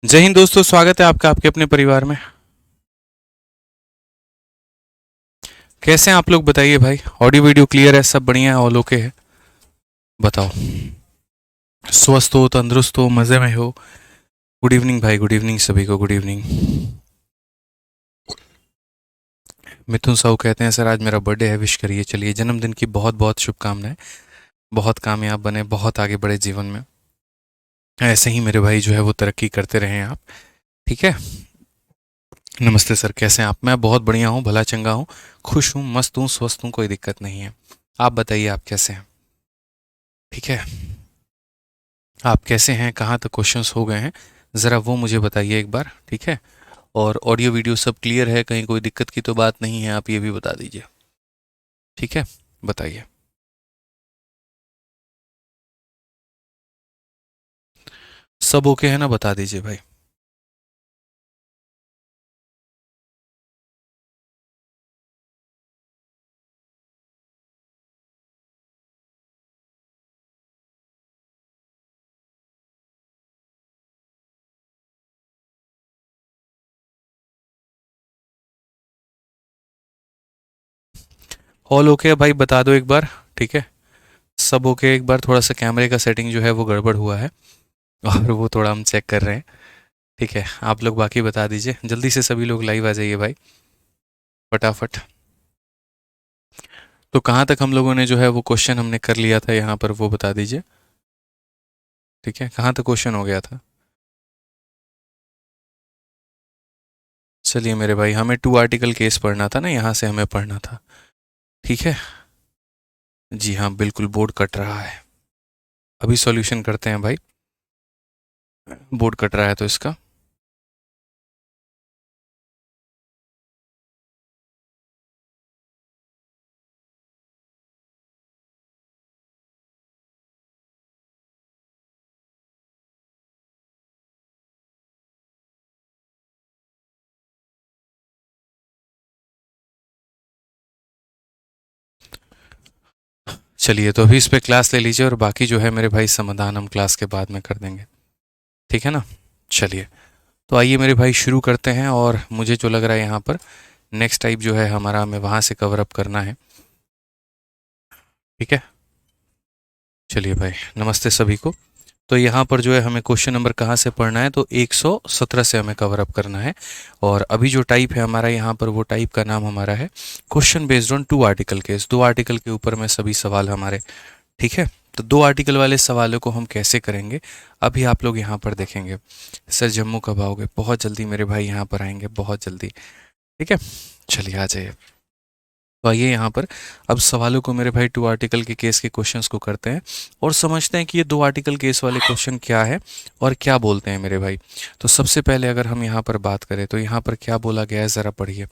जय हिंद दोस्तों, स्वागत है आपका आपके अपने परिवार में। कैसे हैं आप लोग, बताइए भाई। ऑडियो वीडियो क्लियर है, सब बढ़िया है, ऑल ओके है? बताओ। स्वस्थ हो, तंदुरुस्त हो, मज़े में हो? गुड इवनिंग भाई, गुड इवनिंग सभी को, गुड इवनिंग। मिथुन साहू कहते हैं सर आज मेरा बर्थडे है, विश करिए। चलिए, जन्मदिन की बहुत बहुत शुभकामनाएं। बहुत कामयाब बने, बहुत आगे बढ़े जीवन में। ऐसे ही मेरे भाई जो है वो तरक्की करते रहें आप। ठीक है। नमस्ते सर, कैसे हैं आप? मैं बहुत बढ़िया हूँ, भला चंगा हूँ, खुश हूँ, मस्त हूँ, स्वस्थ हूँ, कोई दिक्कत नहीं है। आप बताइए, आप कैसे हैं? ठीक है। आप कैसे हैं, कहाँ तक क्वेश्चंस हो गए हैं, ज़रा वो मुझे बताइए एक बार। ठीक है। और ऑडियो वीडियो सब क्लियर है, कहीं कोई दिक्कत की तो बात नहीं है, आप ये भी बता दीजिए। ठीक है, बताइए। सब ओके है ना, बता दीजिए भाई। ऑल ओके है भाई, बता दो एक बार। ठीक है। सब ओके। एक बार थोड़ा सा कैमरे का सेटिंग जो है वो गड़बड़ हुआ है, और वो थोड़ा हम चेक कर रहे हैं। ठीक है, आप लोग बाकी बता दीजिए, जल्दी से सभी लोग लाइव आ जाइए भाई, फटाफट। तो कहाँ तक हम लोगों ने जो है वो क्वेश्चन हमने कर लिया था यहाँ पर, वो बता दीजिए। ठीक है, कहाँ तक क्वेश्चन हो गया था? चलिए मेरे भाई, हमें टू आर्टिकल केस पढ़ना था ना, यहाँ से हमें पढ़ना था। ठीक है। जी हाँ, बिल्कुल, बोर्ड कट रहा है। अभी सॉल्यूशन करते हैं भाई। बोर्ड कट रहा है तो इसका। चलिए, तो अभी इस पे क्लास ले लीजिए, और बाकी जो है मेरे भाई समाधान हम क्लास के बाद में कर देंगे। ठीक है ना? चलिए, तो आइए मेरे भाई शुरू करते हैं। और मुझे जो लग रहा है यहाँ पर नेक्स्ट टाइप जो है हमारा, हमें वहाँ से कवर अप करना है। ठीक है। चलिए भाई, नमस्ते सभी को। तो यहाँ पर जो है हमें क्वेश्चन नंबर कहाँ से पढ़ना है, तो 117 से हमें कवर अप करना है। और अभी जो टाइप है हमारा यहाँ पर, वो टाइप का नाम हमारा है question based on two article case. दो आर्टिकल के ऊपर में सभी सवाल हमारे। ठीक है। तो दो आर्टिकल वाले सवालों को हम कैसे करेंगे, अभी आप लोग यहाँ पर देखेंगे। सर जम्मू कब आओगे? बहुत जल्दी मेरे भाई, यहाँ पर आएंगे बहुत जल्दी। ठीक है। चलिए आ जाइए। तो आइए यहाँ पर अब सवालों को मेरे भाई टू आर्टिकल के केस के क्वेश्चंस को करते हैं, और समझते हैं कि ये दो आर्टिकल केस वाले क्वेश्चन क्या है और क्या बोलते हैं मेरे भाई। तो सबसे पहले अगर हम यहाँ पर बात करें, तो यहाँ पर क्या बोला गया है, ज़रा पढ़िए।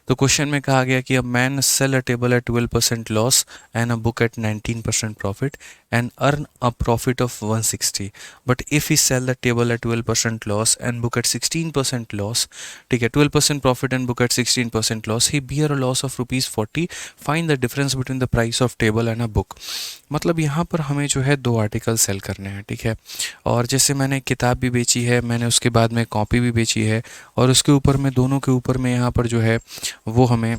तो क्वेश्चन में कहा गया कि a man sell a table at 12% loss and a book at 19% profit and earn a profit of 160, but if he sell the table at 12% loss and book at 16% loss, ठीक है, 12% profit and book at 16% loss, he bear a loss of ₹40। Find the difference between the price of table and a book. मतलब यहाँ पर हमें जो है दो article cell करने हैं। ठीक है। और जैसे मैंने किताब भी बेची है, मैंने उसके बाद में कॉपी भी बेची है, और उसके ऊपर में, दोनों के ऊपर में यहाँ पर जो है वो हमें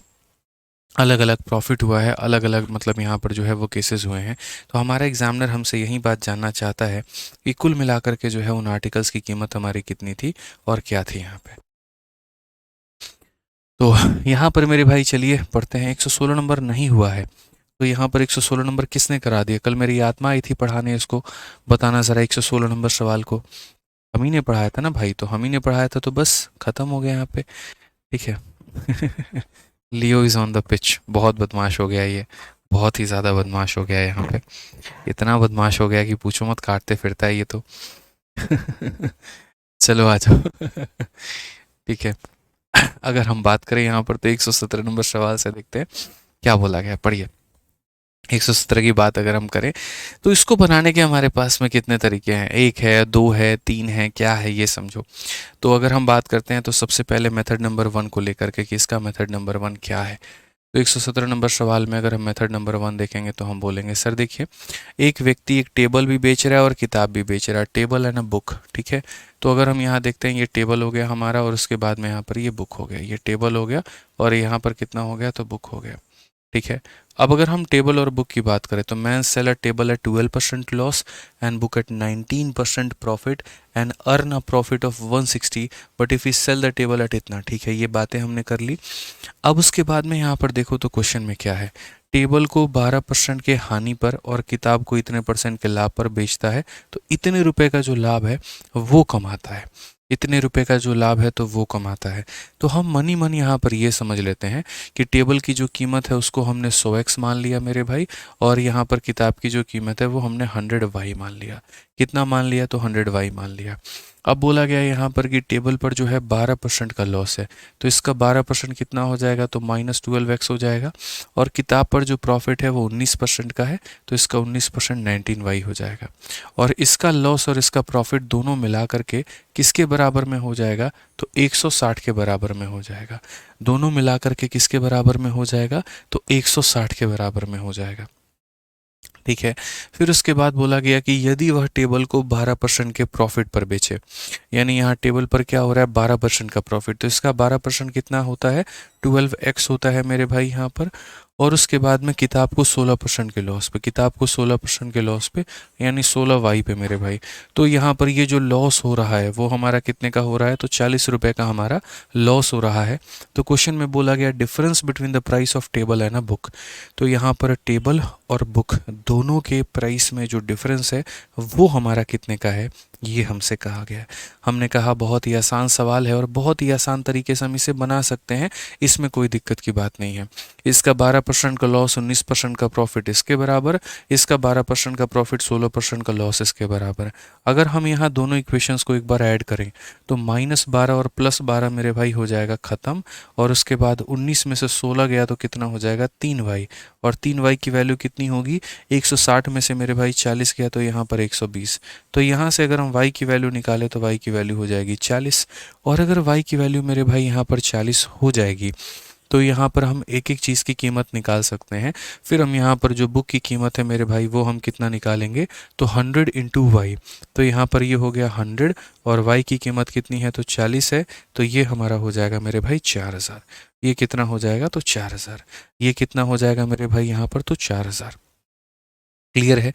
अलग अलग प्रॉफिट हुआ है, अलग अलग, मतलब यहाँ पर जो है वो केसेस हुए हैं। तो हमारा एग्जामिनर हमसे यही बात जानना चाहता है कि कुल मिलाकर के जो है उन आर्टिकल्स की कीमत हमारी कितनी थी और क्या थी यहाँ पे। तो यहाँ पर मेरे भाई चलिए पढ़ते हैं। 116 नंबर नहीं हुआ है, तो यहाँ पर 116 नंबर किसने करा दिया? कल मेरी आत्मा आई थी पढ़ाने, इसको बताना ज़रा 116 नंबर सवाल को। हम ही ने पढ़ाया था ना भाई, तो हम ही ने पढ़ाया था, तो बस ख़त्म हो गया यहाँ पे। ठीक है। लियो इज़ ऑन द पिच। बहुत बदमाश हो गया ये, बहुत ही ज़्यादा बदमाश हो गया है यहाँ पे। इतना बदमाश हो गया कि पूछो मत, काटते फिरता है ये तो। चलो आ जाओ। ठीक है। अगर हम बात करें यहाँ पर, तो 117 नंबर सवाल से देखते हैं क्या बोला गया, पढ़िए। 117 की बात अगर हम करें, तो इसको बनाने के हमारे पास में कितने तरीके हैं? एक है, दो है, तीन है, क्या है ये समझो। तो अगर हम बात करते हैं, तो सबसे पहले मेथड नंबर वन को लेकर के कि इसका मेथड नंबर वन क्या है। तो 117 नंबर सवाल में अगर हम मेथड नंबर 1 देखेंगे तो हम बोलेंगे सर देखिए, एक व्यक्ति एक टेबल भी बेच रहा है और किताब भी बेच रहा है। टेबल है ना बुक, ठीक है। तो अगर हम यहाँ देखते हैं, ये टेबल हो गया हमारा और उसके बाद में यहाँ पर ये बुक हो गया। ये टेबल हो गया और यहाँ पर कितना हो गया, तो बुक हो गया, ठीक है। अब अगर हम टेबल और बुक की बात करें तो man sell a table at 12% loss and book at 19% profit and earn a profit of 160, but if you sell the table at इतना, ठीक है। ये बातें हमने कर ली। अब उसके बाद में यहाँ पर देखो तो क्वेश्चन में क्या है, टेबल को 12% के हानि पर और किताब को इतने परसेंट के लाभ पर बेचता है, तो इतने रुपए का जो लाभ है वो कमाता है। इतने रुपए का जो लाभ है तो वो कमाता है। तो हम मनी मन यहाँ पर ये समझ लेते हैं कि टेबल की जो कीमत है उसको हमने 100x मान लिया मेरे भाई, और यहाँ पर किताब की जो कीमत है वो हमने 100y मान लिया। कितना मान लिया, तो 100y मान लिया। अब बोला गया यहाँ पर कि टेबल पर जो है 12% का लॉस है, तो इसका 12% कितना हो जाएगा, तो -12x हो जाएगा। और किताब पर जो प्रॉफिट है वो 19% का है, तो इसका 19% 19y हो जाएगा। और इसका लॉस और इसका प्रॉफिट दोनों मिला करके किसके बराबर में हो जाएगा, तो 160 के बराबर में हो जाएगा। दोनों मिला करके किसके बराबर में हो जाएगा, तो 160 के बराबर में हो जाएगा, ठीक है। फिर उसके बाद बोला गया कि यदि वह टेबल को 12% के प्रॉफिट पर बेचे, यानी यहाँ टेबल पर क्या हो रहा है, 12% का प्रॉफिट, तो इसका 12% कितना होता है, 12x होता है मेरे भाई यहाँ पर। और उसके बाद में किताब को 16% के लॉस पे, किताब को 16% के लॉस पे, यानी 16y पे मेरे भाई। तो यहाँ पर ये जो लॉस हो रहा है वो हमारा कितने का हो रहा है, तो 40 रुपये का हमारा लॉस हो रहा है। तो क्वेश्चन में बोला गया difference between the price of table and a book. तो यहाँ पर टेबल और बुक दोनों के प्राइस में जो डिफरेंस है वो हमारा कितने का है, ये हमसे कहा गया है। हमने कहा बहुत ही आसान सवाल है और बहुत ही आसान तरीके से हम इसे बना सकते हैं, इसमें कोई दिक्कत की बात नहीं है। इसका 12% का लॉस 19% का प्रॉफिट इसके बराबर, इसका 12% का प्रॉफिट 16% का लॉस इसके बराबर। अगर हम यहाँ दोनों इक्वेशंस को एक बार ऐड करें तो -12 और +12 मेरे भाई हो जाएगा ख़त्म, और उसके बाद 19 में से 16 गया तो कितना हो जाएगा, 3y, और 3y की वैल्यू कितनी होगी, 160 में से मेरे भाई 40 गया तो यहाँ पर 120। तो यहाँ से अगर हम y की वैल्यू निकालें तो y की वैल्यू हो जाएगी 40। और अगर y की वैल्यू मेरे भाई यहाँ पर 40 हो जाएगी तो यहाँ पर हम एक एक चीज़ की कीमत निकाल सकते हैं। फिर हम यहाँ पर जो बुक की कीमत है मेरे भाई वो हम कितना निकालेंगे, तो 100 इंटू वाई। तो यहाँ पर ये हो गया 100 और y की कीमत कितनी है, तो 40 है, तो ये हमारा हो जाएगा मेरे भाई 4000। ये कितना हो जाएगा, तो 4000। ये कितना हो जाएगा मेरे भाई यहाँ पर, तो 4000। क्लियर है।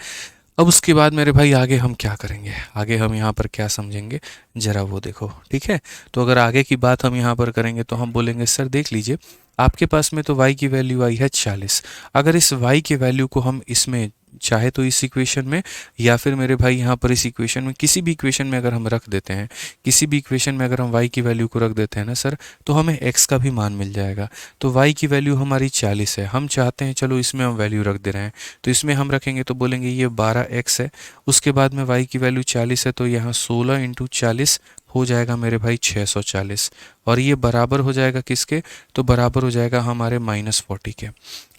अब उसके बाद मेरे भाई आगे हम क्या करेंगे, आगे हम यहाँ पर क्या समझेंगे, जरा वो देखो, ठीक है। तो अगर आगे की बात हम यहाँ पर करेंगे तो हम बोलेंगे सर देख लीजिए, आपके पास में तो y की वैल्यू आई है 40। अगर इस y की वैल्यू को हम इसमें चाहे तो इस इक्वेशन में या फिर मेरे भाई यहाँ पर इस इक्वेशन में, किसी भी इक्वेशन में अगर हम रख देते हैं, किसी भी इक्वेशन में अगर हम y की वैल्यू को रख देते हैं ना सर, तो हमें x का भी मान मिल जाएगा। तो y की वैल्यू हमारी 40 है, हम चाहते हैं चलो इसमें हम वैल्यू रख दे रहे हैं, तो इसमें हम रखेंगे तो बोलेंगे ये 12x है। उसके बाद में y की वैल्यू 40 है, तो यहाँ 16 इंटू 40 हो जाएगा मेरे भाई 640, और ये बराबर हो जाएगा किसके, तो बराबर हो जाएगा हमारे -40 के।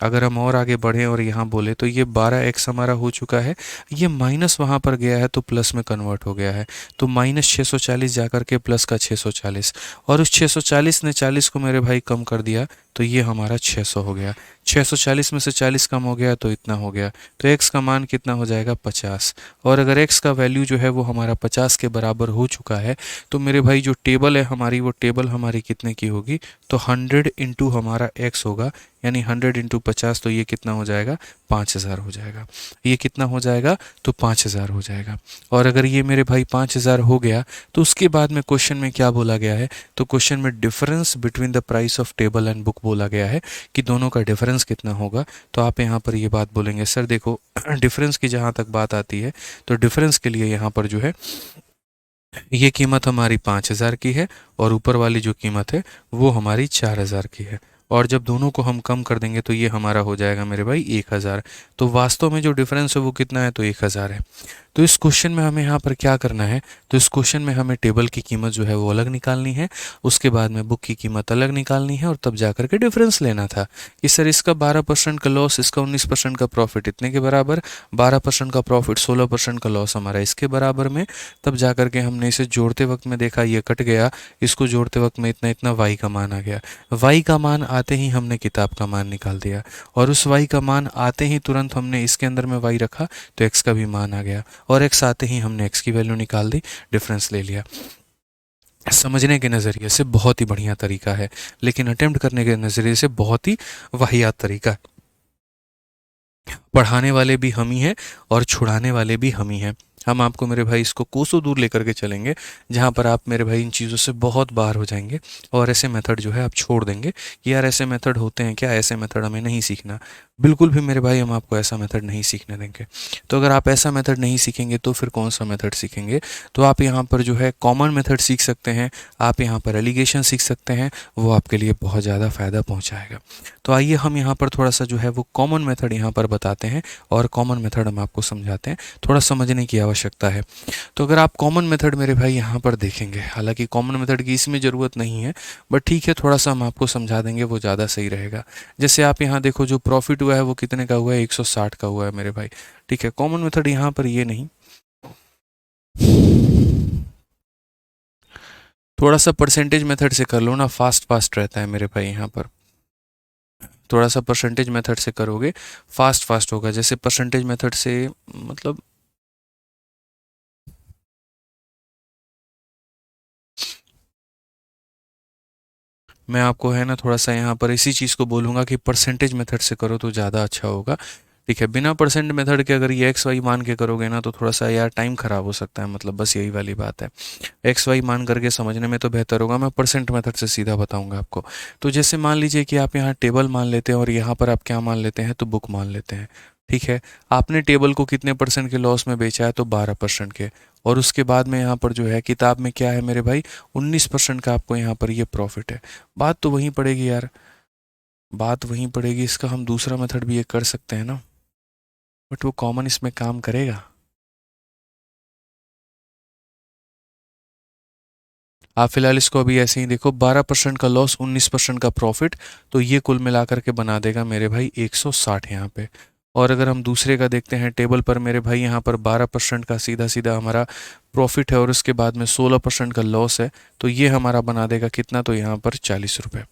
अगर हम और आगे बढ़ें और यहाँ बोले तो ये 12x हमारा हो चुका है, ये माइनस वहाँ पर गया है तो प्लस में कन्वर्ट हो गया है, तो -640 जाकर के प्लस का 640, और उस 640 ने 40 को मेरे भाई कम कर दिया तो ये हमारा 600 हो गया। 640 में से 40 कम हो गया तो इतना हो गया, तो x का मान कितना हो जाएगा, 50। और अगर x का वैल्यू जो है वो हमारा 50 के बराबर हो चुका है तो मेरे भाई जो टेबल है हमारी, वो टेबल हमारी कितने की होगी, तो 100 इंटू हमारा x होगा, यानी 100 इंटू 50, तो ये कितना हो जाएगा, 5000 हो जाएगा। ये कितना हो जाएगा, तो 5000 हो जाएगा। और अगर ये मेरे भाई 5000 हो गया तो उसके बाद में क्वेश्चन में क्या बोला गया है, तो क्वेश्चन में difference between the price of table and book बोला गया है कि दोनों का डिफरेंस कितना होगा। तो आप यहाँ पर ये बात बोलेंगे सर देखो डिफरेंस की जहाँ तक बात आती है तो डिफरेंस के लिए यहाँ पर जो है ये कीमत हमारी 5000 की है और ऊपर वाली जो कीमत है वो हमारी 4000 की है, और जब दोनों को हम कम कर देंगे तो ये हमारा हो जाएगा मेरे भाई 1000। तो वास्तव में जो डिफरेंस है वो कितना है, तो 1000 है। तो इस क्वेश्चन में हमें यहाँ पर क्या करना है, तो इस क्वेश्चन में हमें टेबल की कीमत जो है वो अलग निकालनी है, उसके बाद में बुक की कीमत अलग निकालनी है, और तब जा कर के डिफरेंस लेना था कि सर इसका 12% का लॉस, इसका 19% का प्रॉफिट इतने के बराबर, 12% का प्रॉफिट 16% का लॉस हमारा इसके बराबर में। तब जा कर के हमने इसे जोड़ते वक्त में देखा ये कट गया, इसको जोड़ते वक्त में इतना इतना y का मान आ गया। y का मान आ आते ही हमने किताब का मान निकाल दिया, और उस y का मान आते ही तुरंत हमने इसके अंदर में y रखा तो x का भी मान आ गया, और x आते ही हमने x की वैल्यू निकाल दी, डिफरेंस ले लिया। समझने के नज़रिए से बहुत ही बढ़िया तरीका है, लेकिन अटेम्प्ट करने के नज़रिए से बहुत ही वाहियात तरीका है। पढ़ाने वाले भी हम ही हैं और छुड़ाने वाले भी हम ही हैं। हम आपको मेरे भाई इसको कोसों दूर लेकर के चलेंगे, जहाँ पर आप मेरे भाई इन चीज़ों से बहुत बाहर हो जाएंगे और ऐसे मेथड जो है आप छोड़ देंगे कि यार ऐसे मेथड होते हैं क्या, ऐसे मेथड हमें नहीं सीखना। बिल्कुल भी मेरे भाई हम आपको ऐसा मेथड नहीं सीखने देंगे। तो अगर आप ऐसा मेथड नहीं सीखेंगे तो फिर कौन सा मेथड सीखेंगे? तो आप यहाँ पर जो है कॉमन मेथड सीख सकते हैं, आप यहाँ पर एलिगेशन सीख सकते हैं, वो आपके लिए बहुत ज़्यादा फ़ायदा पहुँचाएगा। तो आइए हम यहाँ पर थोड़ा सा जो है वो कॉमन मेथड यहाँ पर बताते हैं और कॉमन मेथड हम आपको समझाते हैं, थोड़ा समझने की आवश्यकता है। तो अगर आप कॉमन मेथड मेरे भाई यहाँ पर देखेंगे, हालांकि कॉमन मेथड की इसमें ज़रूरत नहीं है, बट ठीक है थोड़ा सा हम आपको समझा देंगे, वो ज़्यादा सही रहेगा। जैसे आप यहाँ देखो जो प्रॉफिट हुआ है वो कितने का हुआ है, 160 का हुआ है मेरे भाई। ठीक है, कॉमन मेथड यहाँ पर ये नहीं, थोड़ा सा परसेंटेज मेथड से कर लो ना, फास्ट फास्ट रहता है मेरे भाई। यहाँ पर थोड़ा सा परसेंटेज मेथड से करोगे फास्ट फास्ट होगा। जैसे परसेंटेज मेथड से मतलब मैं आपको है ना थोड़ा सा यहाँ पर इसी चीज़ को बोलूँगा कि परसेंटेज मेथड से करो तो ज़्यादा अच्छा होगा। ठीक है, बिना परसेंट मेथड के अगर ये एक्स वाई मान के करोगे ना तो थोड़ा सा यार टाइम ख़राब हो सकता है, मतलब बस यही वाली बात है। एक्स वाई मान करके समझने में तो बेहतर होगा, मैं परसेंट मेथड से सीधा बताऊंगा आपको। तो जैसे मान लीजिए कि आप यहाँ टेबल मान लेते हैं और यहाँ पर आप क्या मान लेते हैं, तो बुक मान लेते हैं। ठीक है, आपने टेबल को कितने परसेंट के लॉस में बेचा है, तो 12% के, और उसके बाद में यहाँ पर जो है किताब में क्या है मेरे भाई, 19% का आपको यहाँ पर ये प्रॉफिट है। बात तो वहीं पड़ेगी यार, बात वहीं पड़ेगी। इसका हम दूसरा मेथड भी ये कर सकते हैं ना, बट वो कॉमन इसमें काम करेगा? आप फिलहाल इसको अभी ऐसे ही देखो, 12% का लॉस 19% का प्रॉफिट, तो ये कुल मिलाकर के बना देगा मेरे भाई 160 यहाँ पे। और अगर हम दूसरे का देखते हैं टेबल पर मेरे भाई, यहाँ पर 12% का सीधा सीधा हमारा प्रॉफिट है और उसके बाद में 16% का लॉस है, तो ये हमारा बना देगा कितना, तो यहाँ पर 40 रुपये।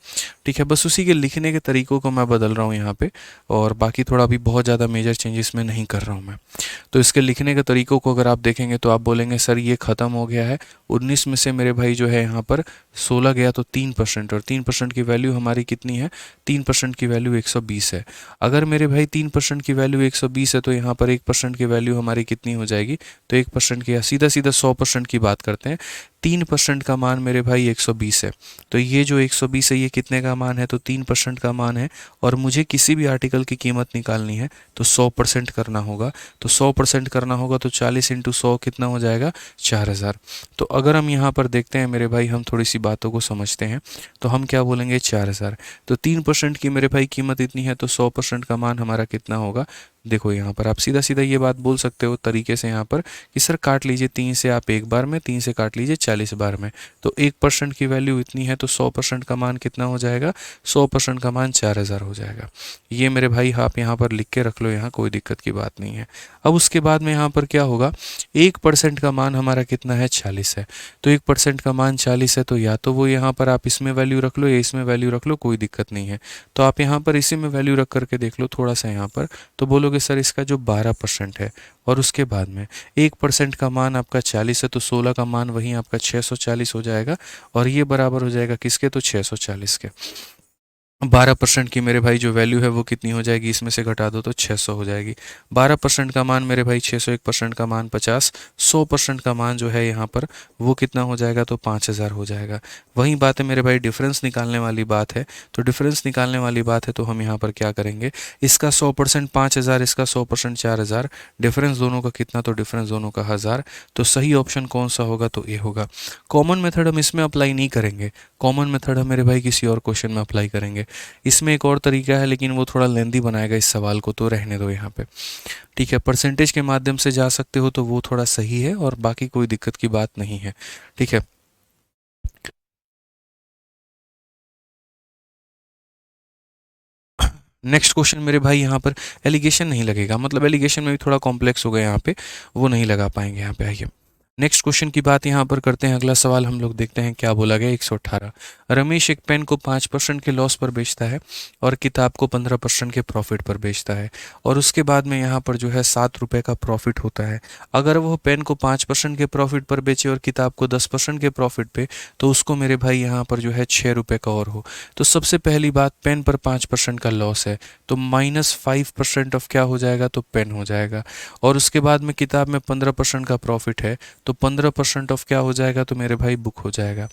ठीक है, बस उसी के लिखने के तरीक़ों को मैं बदल रहा हूँ यहाँ पे, और बाकी थोड़ा भी बहुत ज़्यादा मेजर चेंजेस में नहीं कर रहा हूँ मैं। तो इसके लिखने के तरीक़ों को अगर आप देखेंगे तो आप बोलेंगे सर ये ख़त्म हो गया है, 19 में से मेरे भाई जो है यहाँ पर 16 गया तो 3%, और 3% की वैल्यू हमारी कितनी है, 3% की वैल्यू 120 है। अगर मेरे भाई 3% की वैल्यू 120 है तो यहाँ पर 1% की वैल्यू हमारी कितनी हो जाएगी, तो 1% की, या सीधा सीधा 100% की बात करते हैं, 3% का मान मेरे भाई 120 है। तो ये जो 120 है ये कितने का मान है, तो 3% का मान है, और मुझे किसी भी आर्टिकल की कीमत निकालनी है तो 100% करना होगा। तो 100% करना होगा तो 40 इंटू 100 कितना हो जाएगा, 4000। तो अगर हम यहाँ पर देखते हैं मेरे भाई, हम थोड़ी सी बातों को समझते हैं, तो हम क्या बोलेंगे, 4000। तो 3% की मेरे भाई कीमत इतनी है, तो 100% का मान हमारा कितना होगा। देखो यहाँ पर आप सीधा सीधा ये बात बोल सकते हो तरीके से यहाँ पर कि सर काट लीजिए 3 से आप एक बार में, 3 से काट लीजिए 40 बार में, तो 1% की वैल्यू इतनी है, तो 100% का मान कितना हो जाएगा, 100% का मान 4000 हो जाएगा। ये मेरे भाई आप यहाँ पर लिख के रख लो, यहाँ कोई दिक्कत की बात नहीं है। अब उसके बाद में यहाँ पर क्या होगा, 1% का मान हमारा कितना है, 40 है। तो 1% का मान 40 है, तो या तो वो यहाँ पर आप इसमें वैल्यू रख लो या इसमें वैल्यू रख लो, कोई दिक्कत नहीं है। तो आप यहाँ पर इसी में वैल्यू रख करके देख लो थोड़ा सा यहाँ पर, तो बोलोगे सर इसका जो 12% है, और उसके बाद में 1% का मान आपका 40 है, तो 16 का मान वहीं आपका 640 हो जाएगा, और ये बराबर हो जाएगा किसके, तो 640 के। 12% की मेरे भाई जो वैल्यू है वो कितनी हो जाएगी, इसमें से घटा दो तो 600 हो जाएगी। 12% का मान मेरे भाई 600, 1% का मान 50, 100% का मान जो है यहाँ पर वो कितना हो जाएगा, तो 5000 हो जाएगा। वही बात है मेरे भाई, डिफरेंस निकालने वाली बात है, तो डिफरेंस निकालने वाली बात है तो हम यहाँ पर क्या करेंगे, इसका 100% 5000, इसका 100% 4000, डिफरेंस दोनों का कितना, तो डिफरेंस दोनों का 1000। तो सही ऑप्शन कौन सा होगा, तो ए होगा। कॉमन मेथड हम इसमें अप्लाई नहीं करेंगे, कॉमन मेथड हम मेरे भाई किसी और क्वेश्चन में अप्लाई करेंगे। इसमें एक और तरीका है लेकिन वो थोड़ा लेंदी बनाएगा इस सवाल को, तो रहने दो यहाँ पे। ठीक है, परसेंटेज के माध्यम से जा सकते हो तो वो थोड़ा सही है, और बाकी कोई दिक्कत की बात नहीं है। ठीक है, नेक्स्ट क्वेश्चन मेरे भाई, यहाँ पर एलिगेशन नहीं लगेगा, मतलब एलिगेशन में भी थोड़ा कॉम्प्लेक्स हो गया यहाँ पे, वो नहीं लगा पाएंगे यहाँ पे। आइए नेक्स्ट क्वेश्चन की बात यहाँ पर करते हैं। अगला सवाल हम लोग देखते हैं क्या बोला गया। 118, रमेश एक पेन को 5% के लॉस पर बेचता है और किताब को 15% के प्रॉफिट पर बेचता है, और उसके बाद में यहाँ पर जो है 7 रुपये का प्रॉफिट होता है। अगर वह पेन को 5% के प्रॉफिट पर बेचे और किताब को 10% के प्रॉफिट पे, तो उसको मेरे भाई यहाँ पर जो है 6 रुपये का और हो। तो सबसे पहली बात, पेन पर 5% का लॉस है, तो -5% ऑफ क्या हो जाएगा, तो पेन हो जाएगा। और उसके बाद में किताब में 15% का प्रॉफिट है, तो 15% ऑफ क्या हो जाएगा, तो मेरे भाई बुक हो जाएगा।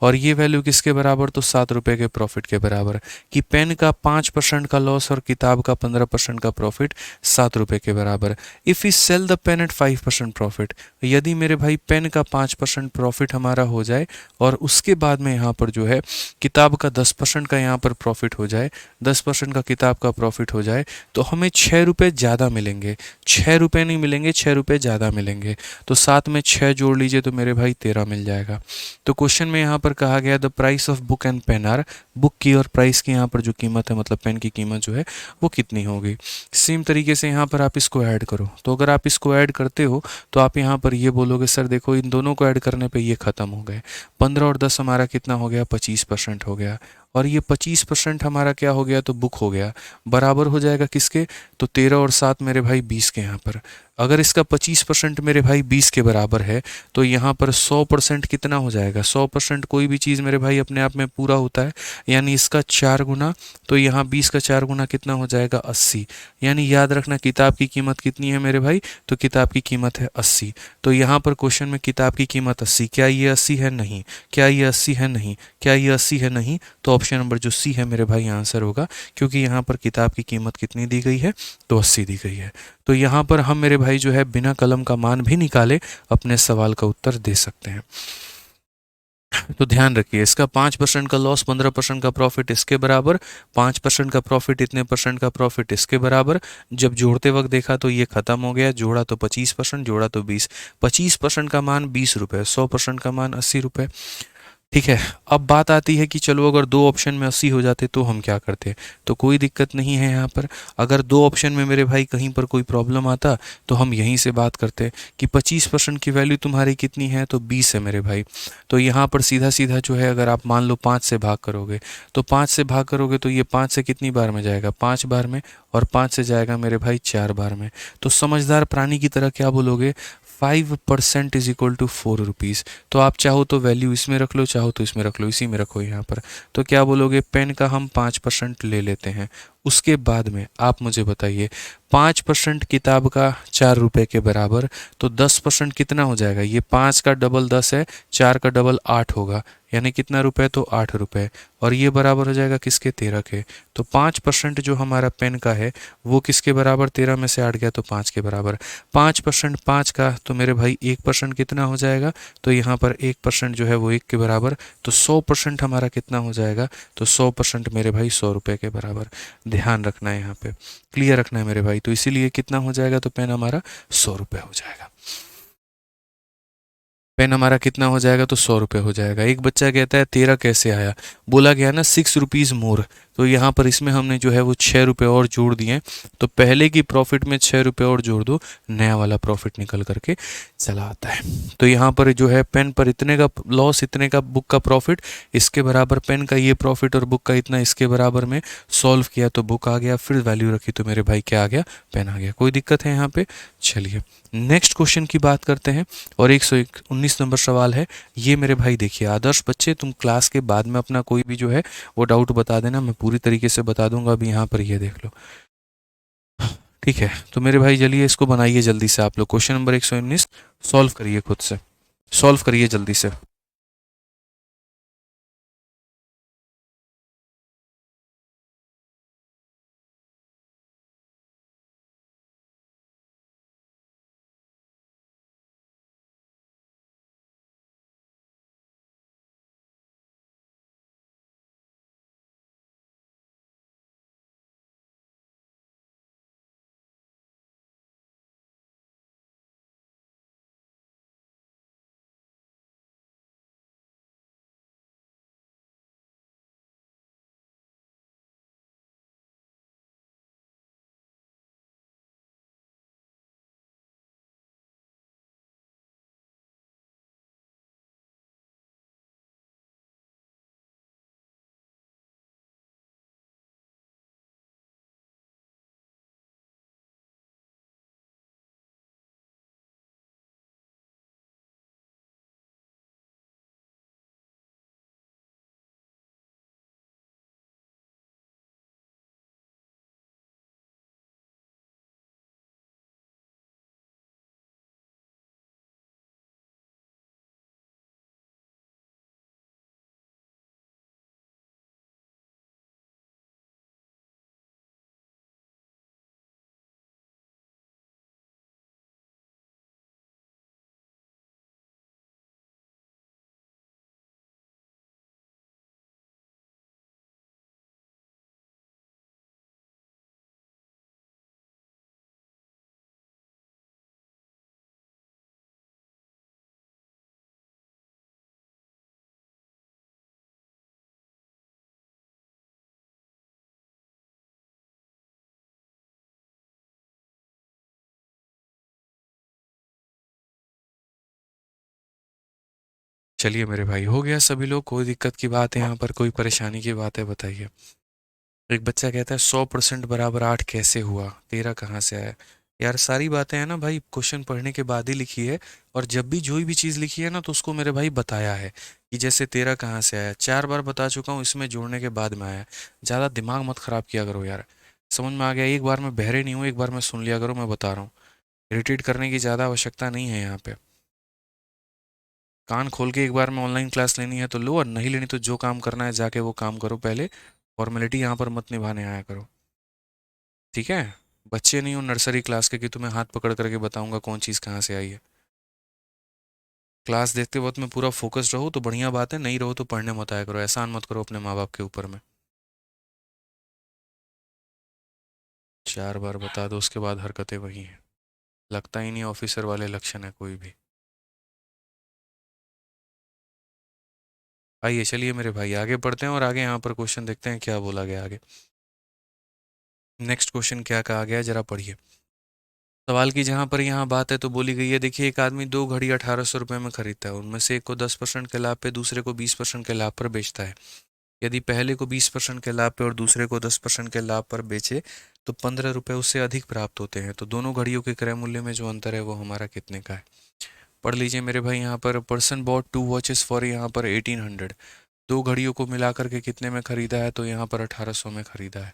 और ये वैल्यू किसके बराबर, तो 7 रुपये के प्रॉफिट के बराबर, कि पेन का 5% का लॉस और किताब का 15% का प्रॉफिट 7 रुपये के बराबर। If you sell the pen at 5% profit, यदि मेरे भाई पेन का 5% प्रॉफिट हमारा हो जाए और उसके बाद में यहाँ पर जो है किताब का 10% का यहाँ पर प्रॉफिट हो जाए, 10% का किताब का प्रॉफिट हो जाए, तो हमें 6 रुपये ज़्यादा मिलेंगे। 6 रुपये नहीं मिलेंगे, 6 रुपये ज़्यादा मिलेंगे। तो साथ में 6 जोड़ लीजिए तो मेरे भाई 13 मिल जाएगा। तो क्वेश्चन में यहाँ पर कहा गया the price of book and pen are, book की और प्राइस की यहाँ पर जो कीमत है, मतलब पेन की कीमत जो है वो कितनी होगी। सेम तरीके से यहाँ पर आप इसको ऐड करो, तो अगर आप इसको ऐड करते हो तो आप यहाँ पर ये बोलोगे सर देखो इन दोनों को ऐड करने पे ये ख़त्म हो गए। 15 और 10 हमारा कितना हो गया, 25% हो गया। और ये 25% हमारा क्या हो गया, तो बुक हो गया। बराबर हो जाएगा किसके, तो 13 और 7 मेरे भाई 20 के। यहाँ पर अगर इसका 25% मेरे भाई 20 के बराबर है, तो यहाँ पर 100% कितना हो जाएगा, 100% कोई भी चीज़ मेरे भाई अपने आप में पूरा होता है, यानी इसका 4 गुना, तो यहाँ 20 का 4 गुना कितना हो जाएगा, 80। यानी याद रखना किताब की कीमत कितनी है मेरे भाई, तो किताब की कीमत है 80। तो यहाँ पर क्वेश्चन में किताब की कीमत 80, क्या ये 80 है, नहीं। क्या ये 80 है, नहीं। क्या ये 80 है, नहीं। तो ऑप्शन नंबर जो सी है मेरे भाई आंसर होगा, क्योंकि यहाँ पर किताब की कीमत कितनी दी गई है, तो 80 दी गई है। तो यहाँ पर हम मेरे भाई जो है बिना कलम का मान भी निकाले अपने सवाल का उत्तर दे सकते हैं। तो ध्यान रखिए, इसका 5% का लॉस, 15% का प्रॉफिट इसके बराबर, 5% का प्रॉफिट, इतने परसेंट का प्रॉफिट इसके बराबर। जब जोड़ते वक्त देखा तो ये खत्म हो गया, जोड़ा तो 25%, जोड़ा तो 20। 25% का मान 20 रुपये, 100% का मान 80 रुपये। ठीक है। अब बात आती है कि चलो अगर दो ऑप्शन में 80 हो जाते तो हम क्या करते, तो कोई दिक्कत नहीं है यहाँ पर। अगर दो ऑप्शन में मेरे भाई कहीं पर कोई प्रॉब्लम आता तो हम यहीं से बात करते कि 25% की वैल्यू तुम्हारी कितनी है, तो 20 है मेरे भाई। तो यहाँ पर सीधा सीधा जो है, अगर आप मान लो 5 से भाग करोगे, तो 5 से भाग करोगे तो ये 5 से कितनी बार में जाएगा, 5 बार में, और 5 से जाएगा मेरे भाई 4 बार में। तो समझदार प्राणी की तरह क्या बोलोगे, 5% इज इक्वल टू 4 रुपीज़। तो आप चाहो तो वैल्यू इसमें रख लो, चाहो तो इसमें रख लो, इसी में रखो यहाँ पर। तो क्या बोलोगे, पेन का हम 5% ले लेते हैं। उसके बाद में आप मुझे बताइए, 5% किताब का 4 रुपये के बराबर, तो 10% कितना हो जाएगा, ये 5 का डबल 10 है, 4 का डबल 8 होगा, यानी कितना रुपए, तो 8 रुपये। और ये बराबर हो जाएगा किसके, 13 के। तो 5% जो हमारा पेन का है वो किसके बराबर, 13 में से 8 गया तो 5 के बराबर। 5% 5 का, तो मेरे भाई 1% कितना हो जाएगा, तो यहाँ पर 1% जो है वो 1 के बराबर। तो 100% हमारा कितना हो जाएगा, तो 100% मेरे भाई 100 रुपये के बराबर। ध्यान रखना है यहाँ पे, क्लियर रखना है मेरे भाई। तो इसीलिए कितना हो जाएगा, तो पेन हमारा 100 रुपये हो जाएगा। पेन हमारा कितना हो जाएगा, तो 100 रुपये हो जाएगा। एक बच्चा कहता है 13 कैसे आया, बोला गया ना 6 रुपीज़ मोर। तो यहाँ पर इसमें हमने जो है वो 6 रुपये और जोड़ दिए। तो पहले की प्रॉफिट में 6 रुपये और जोड़ दो, नया वाला प्रॉफिट निकल करके चला आता है। तो यहाँ पर जो है पेन पर इतने का लॉस, इतने का बुक का प्रॉफिट, इसके बराबर पेन का ये प्रॉफिट और बुक का इतना, इसके बराबर में सॉल्व किया तो बुक आ गया, फिर वैल्यू रखी तो मेरे भाई क्या आ गया, पेन आ गया। कोई दिक्कत है यहाँ पे। चलिए नेक्स्ट क्वेश्चन की बात करते हैं। और 119 नंबर सवाल है ये मेरे भाई। देखिए आदर्श बच्चे, तुम क्लास के बाद में अपना कोई भी जो है वो डाउट बता देना, मैं पूरी तरीके से बता दूंगा। अभी यहाँ पर ये देख लो, ठीक है। तो मेरे भाई चलिए इसको बनाइए जल्दी से आप लोग। क्वेश्चन नंबर 119 सॉल्व करिए, खुद से सॉल्व करिए जल्दी से। चलिए मेरे भाई, हो गया सभी लोग? कोई दिक्कत की बात है यहाँ पर, कोई परेशानी की बात है, बताइए। एक बच्चा कहता है 100% बराबर 8 कैसे हुआ, 13 कहाँ से आया? यार सारी बातें हैं ना भाई, क्वेश्चन पढ़ने के बाद ही लिखी है। और जब भी जो भी चीज़ लिखी है ना, तो उसको मेरे भाई बताया है कि जैसे 13 कहाँ से आया। 4 बार बता चुका हूँ, इसमें जोड़ने के बाद में आया। ज़्यादा दिमाग मत खराब किया करो यार। समझ में आ गया? एक बार मैं बहरे नहीं हूँ, एक बार मैं सुन लिया करो, मैं बता रहा हूँ। इरिटेट करने की ज़्यादा आवश्यकता नहीं है यहाँ पे। कान खोल के एक बार में ऑनलाइन क्लास लेनी है तो लो, और नहीं लेनी तो जो काम करना है जाके वो काम करो पहले। फॉर्मेलिटी यहाँ पर मत निभाने आया करो, ठीक है? बच्चे नहीं हो नर्सरी क्लास के कि तुम्हें हाथ पकड़ करके बताऊंगा कौन चीज़ कहाँ से आई है। क्लास देखते वक्त में पूरा फोकस रहो तो बढ़िया बात है, नहीं रहो तो पढ़ने मत आया करो। एहसान मत करो अपने माँ बाप के ऊपर में। 4 बार बता दो, उसके बाद हरकतें वही हैं। लगता ही नहीं ऑफिसर वाले लक्षण है कोई भी। आइए चलिए मेरे भाई, आगे बढ़ते हैं और आगे यहाँ पर क्वेश्चन देखते हैं क्या बोला गया आगे। नेक्स्ट क्वेश्चन क्या कहा गया है, जरा पढ़िए। सवाल की जहां पर यहाँ बात है तो बोली गई है, देखिए एक आदमी 2 घड़ी 1800 रुपये में खरीदता है। उनमें से एक को 10% के लाभ पे, दूसरे को 20% के लाभ पर बेचता है। यदि पहले को 20% के लाभ पे और दूसरे को 10% के लाभ पर बेचे तो 15 रुपये उससे अधिक प्राप्त होते हैं। तो दोनों घड़ियों के क्रय मूल्य में जो अंतर है वो हमारा कितने का है? पढ़ लीजिए मेरे भाई। यहाँ पर पर्सन बॉट 2 वॉचेस फॉर, यहाँ पर 1800। 2 घड़ियों को मिला करके कितने में खरीदा है? तो यहाँ पर 1800 में खरीदा है।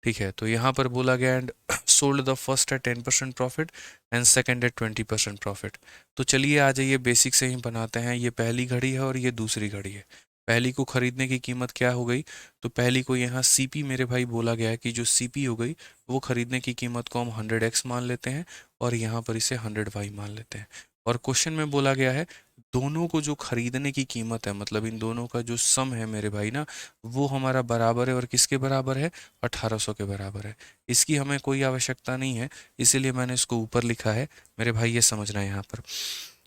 ठीक है, तो यहाँ पर बोला गया and sold the first at 10% profit and second at 20% profit. तो चलिए आ जाइए, बेसिक से ही बनाते हैं। ये पहली घड़ी है और ये दूसरी घड़ी है। पहली को खरीदने की कीमत क्या हो गई? तो पहली को यहाँ सीपी मेरे भाई बोला गया है कि जो सीपी हो गई वो खरीदने की कीमत को हम 100x मान लेते हैं और यहाँ पर इसे 100y मान लेते हैं। और क्वेश्चन में बोला गया है दोनों को जो खरीदने की कीमत है, मतलब इन दोनों का जो सम है मेरे भाई ना, वो हमारा बराबर है। और किसके बराबर है? 1800 के बराबर है। इसकी हमें कोई आवश्यकता नहीं है, इसीलिए मैंने इसको ऊपर लिखा है। मेरे भाई ये समझना है यहाँ पर,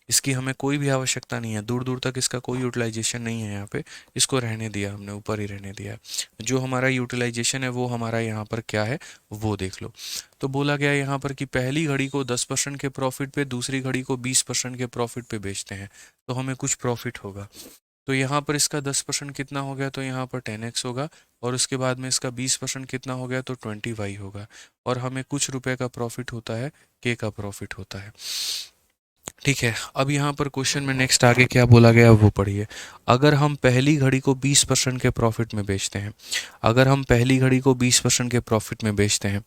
इसकी हमें कोई भी आवश्यकता नहीं है, दूर दूर तक इसका कोई यूटिलाइजेशन नहीं है यहाँ पे। इसको रहने दिया हमने, ऊपर ही रहने दिया है। जो हमारा यूटिलाइजेशन है वो हमारा यहाँ पर क्या है वो देख लो। तो बोला गया यहाँ पर कि पहली घड़ी को 10% के प्रॉफिट पे, दूसरी घड़ी को 20% के प्रॉफिट पे बेचते हैं, तो हमें कुछ प्रॉफिट होगा। तो यहाँ पर इसका 10% कितना हो गया? तो यहाँ पर 10x होगा। और उसके बाद में इसका 20% कितना हो गया? तो 20y होगा। और हमें कुछ रुपए का प्रॉफिट होता है, k का प्रॉफिट होता है। ठीक है, अब यहाँ पर क्वेश्चन में नेक्स्ट आगे क्या बोला गया वो पढ़िए। अगर हम पहली घड़ी को 20% के प्रॉफिट में बेचते हैं, अगर हम पहली घड़ी को 20% के प्रॉफिट में बेचते हैं,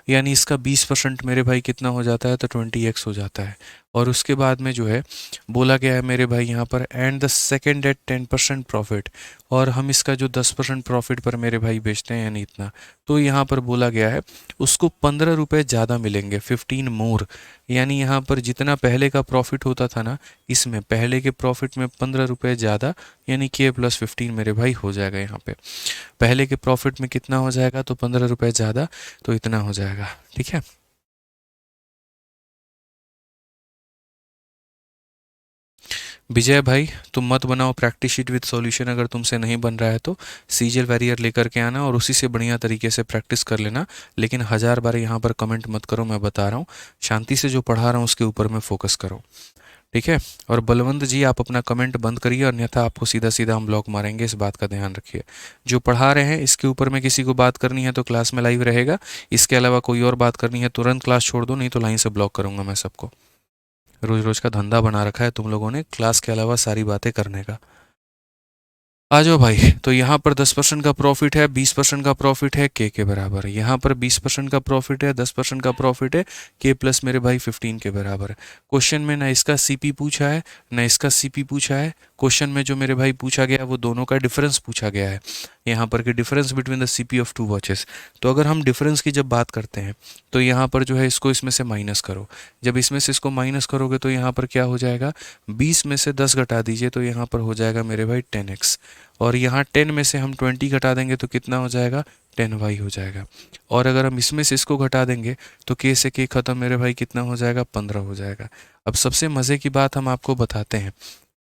यानी इसका 20% मेरे भाई कितना हो जाता है? तो 20x हो जाता है। और उसके बाद में जो है बोला गया है मेरे भाई यहाँ पर and the second at 10% profit, और हम इसका जो 10% प्रॉफिट पर मेरे भाई बेचते हैं यानी इतना, तो यहाँ पर बोला गया है उसको 15 रुपये ज़्यादा मिलेंगे, 15 मोर। यानी यहाँ पर जितना पहले का प्रॉफिट होता था ना, इसमें पहले के प्रॉफिट में 15 रुपये ज़्यादा, यानी k + 15 मेरे भाई हो जाएगा। यहाँ पे पहले के प्रॉफिट में कितना हो जाएगा? तो 15 रुपये ज़्यादा, तो इतना हो जाएगा। ठीक है, विजय भाई तुम मत बनाओ प्रैक्टिस शीट विद सॉल्यूशन, अगर तुमसे नहीं बन रहा है तो सीजीएल वैरियर लेकर के आना और उसी से बढ़िया तरीके से प्रैक्टिस कर लेना। लेकिन 1000 बार यहाँ पर कमेंट मत करो, मैं बता रहा हूँ। शांति से जो पढ़ा रहा हूँ उसके ऊपर में फोकस करो, ठीक है? और बलवंत जी आप अपना कमेंट बंद करिए, अन्यथा आपको सीधा सीधा हम ब्लॉक मारेंगे, इस बात का ध्यान रखिए। जो पढ़ा रहे हैं इसके ऊपर में किसी को बात करनी है तो क्लास में लाइव रहेगा, इसके अलावा कोई और बात करनी है तुरंत क्लास छोड़ दो, नहीं तो लाइन से ब्लॉक करूंगा मैं सबको। रोज रोज का धंधा बना रखा है तुम लोगों ने क्लास के अलावा सारी बातें करने का। आ जाओ भाई, तो यहाँ पर 10% का प्रॉफिट है, 20% का प्रॉफिट है, के बराबर है। यहाँ पर 20% का प्रॉफिट है, 10% का प्रॉफिट है, के प्लस मेरे भाई 15 के बराबर है। क्वेश्चन में ना इसका सीपी पूछा है ना इसका सीपी पूछा है। क्वेश्चन में जो मेरे भाई पूछा गया है वो दोनों का डिफरेंस पूछा गया है, यहाँ पर कि difference between the CP of 2 watches. तो अगर हम डिफरेंस की जब बात करते हैं तो यहाँ पर जो है इसको इसमें से माइनस करो। जब इसमें से इसको माइनस करोगे तो यहाँ पर क्या हो जाएगा? 20 में से 10 घटा दीजिए तो यहाँ पर हो जाएगा मेरे भाई 10x। और यहाँ 10 में से हम 20 घटा देंगे तो कितना हो जाएगा? 10y हो जाएगा। और अगर हम इसमें से इसको घटा देंगे तो k से k खत्म मेरे भाई, कितना हो जाएगा? 15 हो जाएगा। अब सबसे मज़े की बात हम आपको बताते हैं,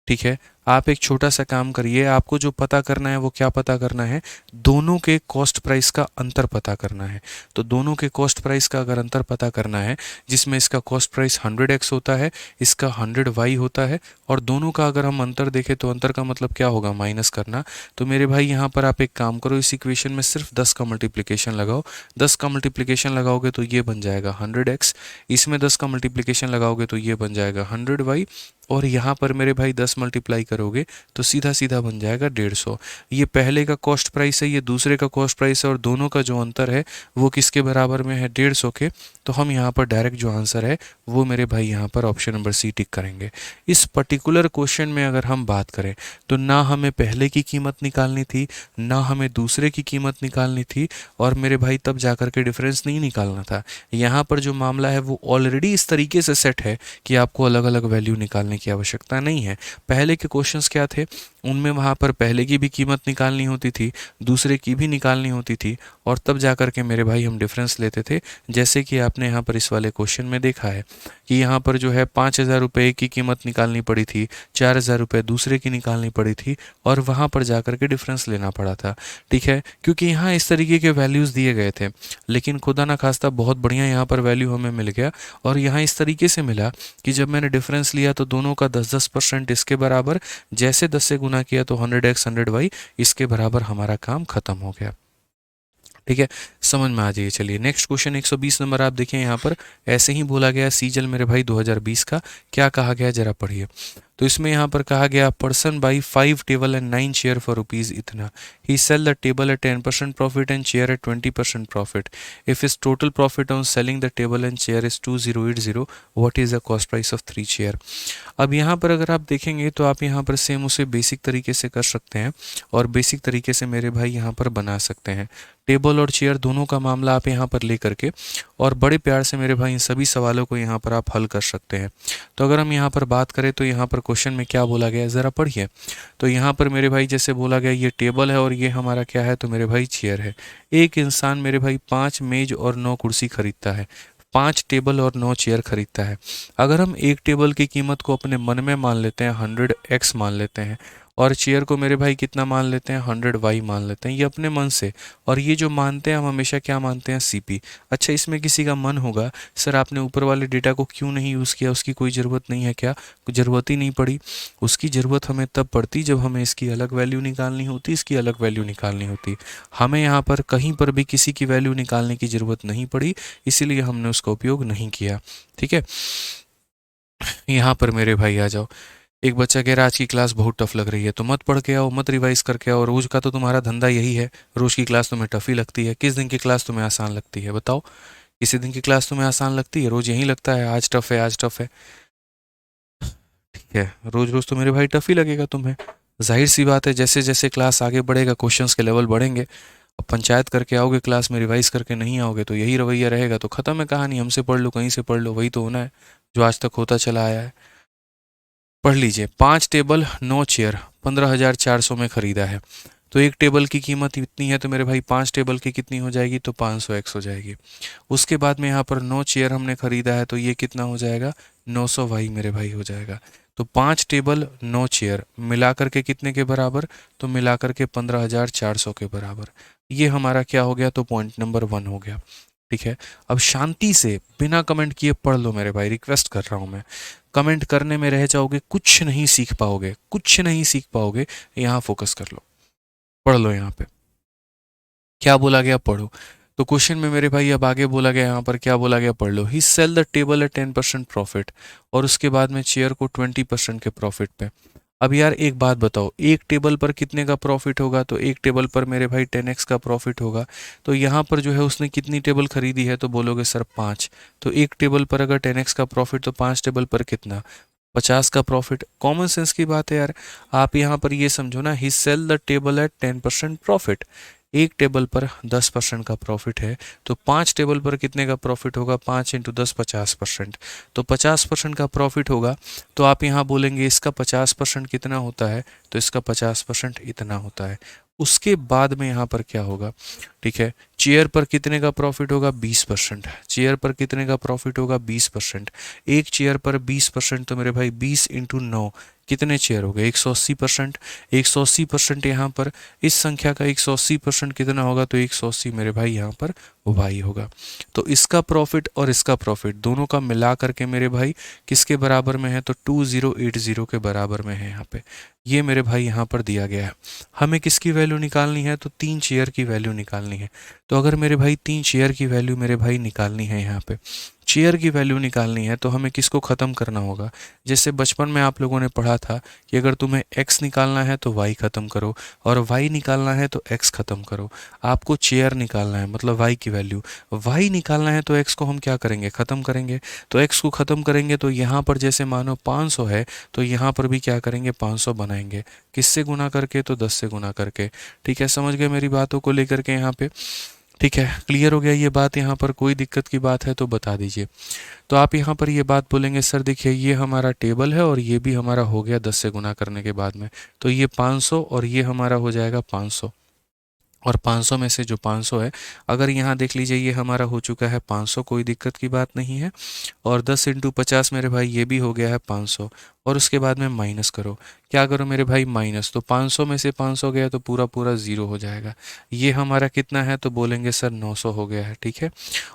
ठीक है? आप एक छोटा सा काम करिए, आपको जो पता करना है वो क्या पता करना है, दोनों के कॉस्ट प्राइस का अंतर पता करना है। तो दोनों के कॉस्ट प्राइस का अगर अंतर पता करना है, जिसमें इसका कॉस्ट प्राइस 100x होता है, इसका 100y होता है, और दोनों का अगर हम अंतर देखें तो अंतर का मतलब क्या होगा, माइनस करना। तो मेरे भाई यहाँ पर आप एक काम करो, इस इक्वेशन में सिर्फ 10 का मल्टीप्लिकेशन लगाओ। 10 का मल्टीप्लिकेशन लगाओगे तो ये बन जाएगा 100x, इसमें 10 का मल्टीप्लिकेशन लगाओगे तो ये बन जाएगा 100y, और यहाँ पर मेरे भाई 10 मल्टीप्लाई करोगे तो सीधा सीधा बन जाएगा 150। ये पहले का कॉस्ट प्राइस है, ये दूसरे का कॉस्ट प्राइस है, और दोनों का जो अंतर है वो किसके बराबर में है, 150 के। तो हम यहाँ पर डायरेक्ट जो आंसर है वो मेरे भाई यहाँ पर ऑप्शन नंबर सी टिक करेंगे। इस पर्टिकुलर क्वेश्चन में अगर हम बात करें तो ना हमें पहले की कीमत निकालनी थी, ना हमें दूसरे की कीमत निकालनी थी, और मेरे भाई तब जाकर के डिफरेंस नहीं निकालना था। यहाँ पर जो मामला है वो ऑलरेडी इस तरीके से सेट है कि आपको अलग अलग वैल्यू निकालने की आवश्यकता नहीं है। पहले के क्वेश्चंस क्या थे, उनमें वहाँ पर पहले की भी कीमत निकालनी होती थी, दूसरे की भी निकालनी होती थी, और तब जाकर के मेरे भाई हम डिफरेंस लेते थे। जैसे कि आपने यहाँ पर इस वाले क्वेश्चन में देखा है कि यहाँ पर जो है 5,000 रुपये की कीमत निकालनी पड़ी थी, 4,000 रुपये दूसरे की निकालनी पड़ी थी, और वहाँ पर जाकर के डिफरेंस लेना पड़ा था। ठीक है, क्योंकि यहाँ इस तरीके के वैल्यूज़ दिए गए थे, लेकिन खुदा ना खास्ता बहुत बढ़िया यहाँ पर वैल्यू हमें मिल गया, और यहाँ इस तरीके से मिला कि जब मैंने डिफरेंस लिया तो दोनों का 10-10% इसके बराबर, जैसे 10 से गुना किया तो 100x 100y इसके बराबर हमारा काम खत्म हो गया। ठीक है, समझ में आ जाइए। चलिए नेक्स्ट क्वेश्चन 120 नंबर आप देखें, यहाँ पर ऐसे ही बोला गया सीजल मेरे भाई 2020 का, क्या कहा गया जरा पढ़िए। तो इसमें यहाँ पर कहा गया person buys 5 table and 9 chair for rupees इतना, he sell the table at 10% profit and chair at 20% profit, if is total profit on selling the table and chair is 2080, what is the cost price of 3 chair. अब यहाँ पर अगर आप देखेंगे तो आप यहाँ पर सेम उसे बेसिक तरीके से कर सकते हैं, और बेसिक तरीके से मेरे भाई यहाँ पर बना सकते हैं। टेबल और चेयर दोनों का मामला आप यहाँ पर ले करके और बड़े प्यार से मेरे भाई इन सभी सवालों को यहाँ पर आप हल कर सकते हैं। तो अगर हम यहाँ पर बात करें तो यहाँ पर क्वेश्चन में क्या बोला गया है ज़रा पढ़िए। तो यहाँ पर मेरे भाई जैसे बोला गया ये टेबल है और ये हमारा क्या है, तो मेरे भाई चेयर है। एक इंसान मेरे भाई 5 मेज और 9 कुर्सी खरीदता है, 5 टेबल और 9 चेयर खरीदता है। अगर हम एक टेबल की कीमत को अपने मन में मान लेते हैं 100x मान लेते हैं, और चेयर को मेरे भाई कितना मान लेते हैं 100y मान लेते हैं, ये अपने मन से। और ये जो मानते हैं हम हमेशा क्या मानते हैं, सीपी। अच्छा, इसमें किसी का मन होगा सर आपने ऊपर वाले डेटा को क्यों नहीं यूज़ किया, उसकी कोई ज़रूरत नहीं है क्या, ज़रूरत ही नहीं पड़ी। उसकी ज़रूरत हमें तब पड़ती जब हमें इसकी अलग वैल्यू निकालनी होती, इसकी अलग वैल्यू निकालनी होती। हमें यहाँ पर कहीं पर भी किसी की वैल्यू निकालने की ज़रूरत नहीं पड़ी, इसीलिए हमने उसका उपयोग नहीं किया। ठीक है, यहाँ पर मेरे भाई आ जाओ। एक बच्चा कह रहा है आज की क्लास बहुत टफ लग रही है, तो मत पढ़ के आओ, मत रिवाइज करके आओ। रोज का तो तुम्हारा धंधा यही है, रोज की क्लास तुम्हें टफ ही लगती है। किस दिन की क्लास तुम्हें आसान लगती है बताओ, किसी दिन की क्लास तुम्हें आसान लगती है? रोज यही लगता है आज टफ है, आज टफ है। ठीक है, रोज रोज तो मेरे भाई टफ ही लगेगा तुम्हें। जाहिर सी बात है, जैसे जैसे क्लास आगे बढ़ेगा क्वेश्चंस के लेवल बढ़ेंगे। अब पंचायत करके आओगे क्लास में, रिवाइज करके नहीं आओगे तो यही रवैया रहेगा, तो खत्म है कहानी। हमसे पढ़ लो, कहीं से पढ़ लो, वही तो होना है जो आज तक होता चला आया है। पढ़ लीजिए, 5 टेबल 9 चेयर 15,400 में खरीदा है। तो एक टेबल की कीमत इतनी है तो मेरे भाई 5 टेबल की कितनी हो जाएगी, तो 500x हो जाएगी। उसके बाद में यहाँ पर 9 चेयर हमने खरीदा है तो ये कितना हो जाएगा, 900y मेरे भाई हो जाएगा। तो 5 टेबल 9 चेयर मिलाकर के कितने के बराबर, तो मिलाकर के 15,400 के बराबर। ये हमारा क्या हो गया, तो पॉइंट नंबर 1 हो गया। ठीक है, अब शांति से बिना कमेंट किए पढ़ लो मेरे भाई, रिक्वेस्ट कर रहा हूँ मैं। कमेंट करने में रह जाओगे, कुछ नहीं सीख पाओगे, कुछ नहीं सीख पाओगे। यहाँ फोकस कर लो, पढ़ लो। यहाँ पे क्या बोला गया, पढ़ो। तो क्वेश्चन में मेरे भाई अब आगे बोला गया, यहाँ पर क्या बोला गया, पढ़ लो। He sell the table at 10% profit, और उसके बाद में चेयर को 20% के प्रॉफिट पे। अब यार एक बात बताओ, एक टेबल पर कितने का प्रॉफिट होगा, तो एक टेबल पर मेरे भाई 10x का प्रॉफिट होगा। तो यहाँ पर जो है उसने कितनी टेबल खरीदी है, तो बोलोगे सर 5। तो एक टेबल पर अगर 10x का प्रॉफिट, तो 5 टेबल पर कितना, 50 का प्रॉफिट। कॉमन सेंस की बात है यार। आप यहाँ पर ये समझो ना, he sell the table at 10% profit, एक टेबल पर 10% का प्रॉफिट है, तो 5 टेबल पर कितने का प्रॉफिट होगा, 5 × 10 50%। तो 50% का प्रॉफिट होगा, तो आप यहाँ बोलेंगे इसका 50% कितना होता है, तो इसका 50% इतना होता है। उसके बाद में यहाँ पर क्या होगा, ठीक है, चेयर पर कितने का प्रॉफिट होगा, 20%। चेयर पर कितने का प्रॉफिट होगा, 20%। एक चेयर पर 20%, तो मेरे भाई 20 × 9 कितने चेयर हो गए 180%। 180% यहाँ पर इस संख्या का 180% कितना होगा, तो 180 मेरे भाई यहाँ पर वाई होगा। तो इसका प्रॉफिट और इसका प्रॉफिट दोनों का मिला करके मेरे भाई किसके बराबर में है, तो 2080 के बराबर में है यहाँ पे। ये मेरे भाई यहाँ पर दिया गया है। हमें किसकी वैल्यू निकालनी है, तो 3 चेयर की वैल्यू निकालनी है। तो अगर मेरे भाई 3 चेयर की वैल्यू मेरे भाई निकालनी है, यहाँ पे चेयर की वैल्यू निकालनी है, तो हमें किसको ख़त्म करना होगा। जैसे बचपन में आप लोगों ने पढ़ा था कि अगर तुम्हें x निकालना है तो y ख़त्म करो, और y निकालना है तो x ख़त्म करो। आपको चेयर निकालना है मतलब y की वैल्यू, y निकालना है तो x को हम क्या करेंगे, ख़त्म करेंगे। तो x को ख़त्म करेंगे तो यहाँ पर जैसे मानो 500 है, तो यहाँ पर भी क्या करेंगे, 500 बनाएंगे। किससे गुना करके, तो 10 से गुना करके। ठीक है, समझ गए मेरी बातों को लेकर के यहाँ पे। ठीक है, क्लियर हो गया ये बात। यहाँ पर कोई दिक्कत की बात है तो बता दीजिए। तो आप यहाँ पर ये बात बोलेंगे, सर देखिए ये हमारा टेबल है और ये भी हमारा हो गया 10 से गुना करने के बाद में, तो ये 500 और ये हमारा हो जाएगा 500। और 500 में से जो 500 है, अगर यहाँ देख लीजिए ये हमारा हो चुका है 500, कोई दिक्कत की बात नहीं है। और 10 इंटू 50 मेरे भाई ये भी हो गया है 500। और उसके बाद में माइनस करो, क्या करो मेरे भाई, माइनस। तो 500 में से 500 गया तो पूरा पूरा ज़ीरो हो जाएगा। ये हमारा कितना है, तो बोलेंगे सर 900 हो गया है। ठीक है,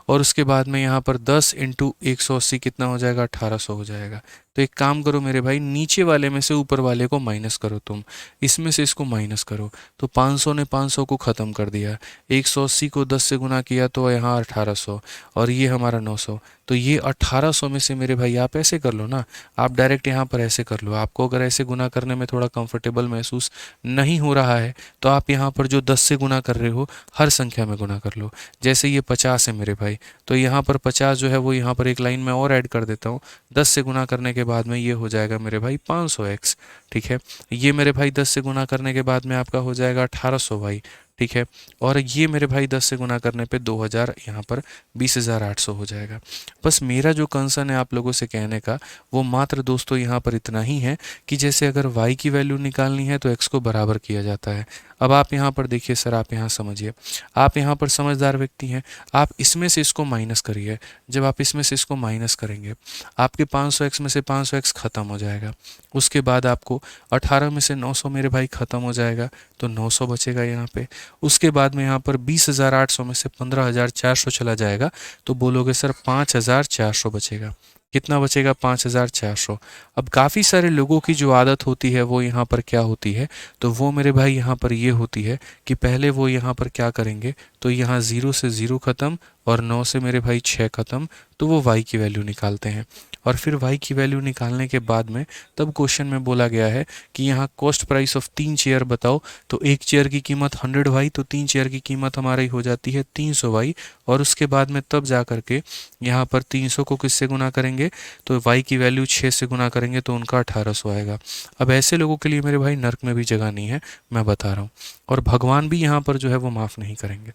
और उसके बाद में यहाँ पर 10 इंटू 180 कितना हो जाएगा, 1800 हो जाएगा। तो एक काम करो मेरे भाई, नीचे वाले में से ऊपर वाले को माइनस करो तुम, इसमें से इसको माइनस करो। तो 500 ने 500 को ख़त्म कर दिया, 180 को 10 से गुना किया तो यहाँ 1800, और ये हमारा 900। तो ये 1800 में से मेरे भाई आप ऐसे कर लो ना, आप डायरेक्ट यहाँ पर ऐसे कर लो। आपको अगर ऐसे गुना करने में थोड़ा कंफर्टेबल महसूस नहीं हो रहा है तो आप यहाँ पर जो 10 से गुना कर रहे हो हर संख्या में गुना कर लो। जैसे ये 50 है मेरे भाई, तो यहाँ पर 50 जो है वो यहाँ पर एक लाइन में और ऐड कर देता हूँ। 10 से गुना करने के बाद में ये हो जाएगा मेरे भाई 500x। ठीक है, ये मेरे भाई 10 से गुना करने के बाद में आपका हो जाएगा 1800y। ठीक है, और ये मेरे भाई 10 से गुना करने पे 2000, यहाँ पर 20,800 हो जाएगा। बस मेरा जो कंसर्न है आप लोगों से कहने का, वो मात्र दोस्तों यहाँ पर इतना ही है कि जैसे अगर y की वैल्यू निकालनी है तो x को बराबर किया जाता है। अब आप यहाँ पर देखिए सर, आप यहाँ समझिए, आप यहाँ पर समझदार व्यक्ति हैं, आप इसमें से इसको माइनस करिए। जब आप इसमें से इसको माइनस करेंगे, आपके 500x में से 500x ख़त्म हो जाएगा। उसके बाद आपको 18 में से 900 मेरे भाई ख़त्म हो जाएगा, तो 900 बचेगा यहाँ पे। उसके बाद में यहाँ पर 20,800 में से 15,400 चला जाएगा, तो बोलोगे सर 5,400 बचेगा। कितना बचेगा, 5,400। अब काफ़ी सारे लोगों की जो आदत होती है वो यहाँ पर क्या होती है, तो वो मेरे भाई यहाँ पर ये होती है कि पहले वो यहाँ पर क्या करेंगे, तो यहाँ 0 से 0 ख़त्म और 9 से मेरे भाई 6 ख़त्म, तो वो y की वैल्यू निकालते हैं। और फिर y की वैल्यू निकालने के बाद में तब क्वेश्चन में बोला गया है कि यहाँ कॉस्ट प्राइस ऑफ 3 चेयर बताओ, तो एक चेयर की कीमत 100y, तो 3 चेयर की कीमत हमारी हो जाती है 300y। और उसके बाद में तब जा करके यहाँ पर 300 को किससे गुना करेंगे, तो y की वैल्यू 6 से गुना करेंगे तो उनका 1800 आएगा। अब ऐसे लोगों के लिए मेरे भाई नर्क में भी जगह नहीं है, मैं बता रहा हूँ। और भगवान भी यहाँ पर जो है वो माफ़ नहीं करेंगे।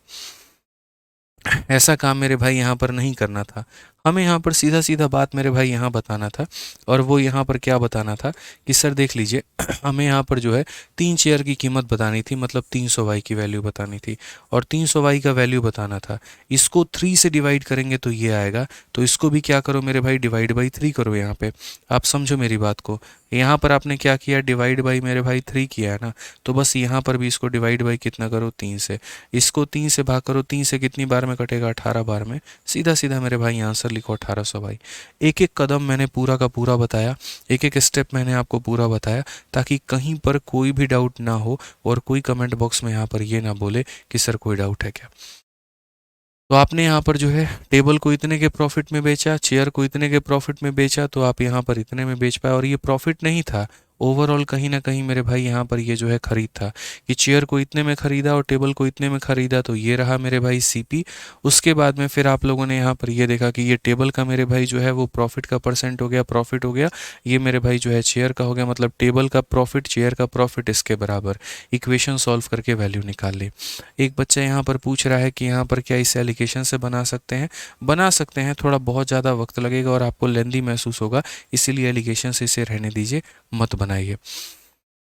ऐसा काम मेरे भाई यहाँ पर नहीं करना था। हमें यहाँ पर सीधा सीधा बात मेरे भाई यहाँ बताना था। और वो यहाँ पर क्या बताना था कि सर देख लीजिए हमें यहाँ पर जो है 3 चेयर की कीमत बतानी थी, मतलब 300y की वैल्यू बतानी थी और 300y का वैल्यू बताना था। इसको 3 से डिवाइड करेंगे तो ये आएगा, तो इसको भी क्या करो मेरे भाई, डिवाइड बाई 3 करो। यहाँ पे आप समझो मेरी बात को, यहाँ पर आपने क्या किया, डिवाइड बाई मेरे भाई 3 किया है ना, तो बस यहाँ पर भी इसको डिवाइड बाई कितना करो, 3 से। इसको 3 से भाग करो, 3 से कितनी बार में कटेगा, 18 बार में। सीधा सीधा मेरे भाई आंसर लिखो 1800 भाई। एक एक कदम मैंने पूरा का पूरा बताया, एक एक स्टेप मैंने आपको पूरा बताया, ताकि कहीं पर कोई भी डाउट ना हो और कोई कमेंट बॉक्स में यहाँ पर ये ना बोले कि सर कोई डाउट है क्या। तो आपने यहाँ पर जो है टेबल को इतने के प्रॉफिट में बेचा, चेयर को इतने के प्रॉफिट में बेचा, तो आप यहाँ पर इतने में बेच पाए। और ये प्रॉफिट नहीं था, ओवरऑल कहीं ना कहीं मेरे भाई यहाँ पर ये जो है खरीद था कि चेयर को इतने में खरीदा और टेबल को इतने में खरीदा, तो ये रहा मेरे भाई सीपी। उसके बाद में फिर आप लोगों ने यहाँ पर ये देखा कि ये टेबल का मेरे भाई जो है वो प्रॉफिट का परसेंट हो गया, प्रॉफिट हो गया। ये मेरे भाई जो है चेयर का हो गया, मतलब टेबल का प्रॉफिट चेयर का प्रॉफिट इसके बराबर। इक्वेशन सॉल्व करके वैल्यू निकाल ली। एक बच्चा यहाँ पर पूछ रहा है कि यहाँ पर क्या इसे एलिगेशन से बना सकते हैं। बना सकते हैं, थोड़ा बहुत ज़्यादा वक्त लगेगा और आपको लेंदी महसूस होगा, इसीलिए एलिगेशन से इसे रहने दीजिए, मत बनाइए,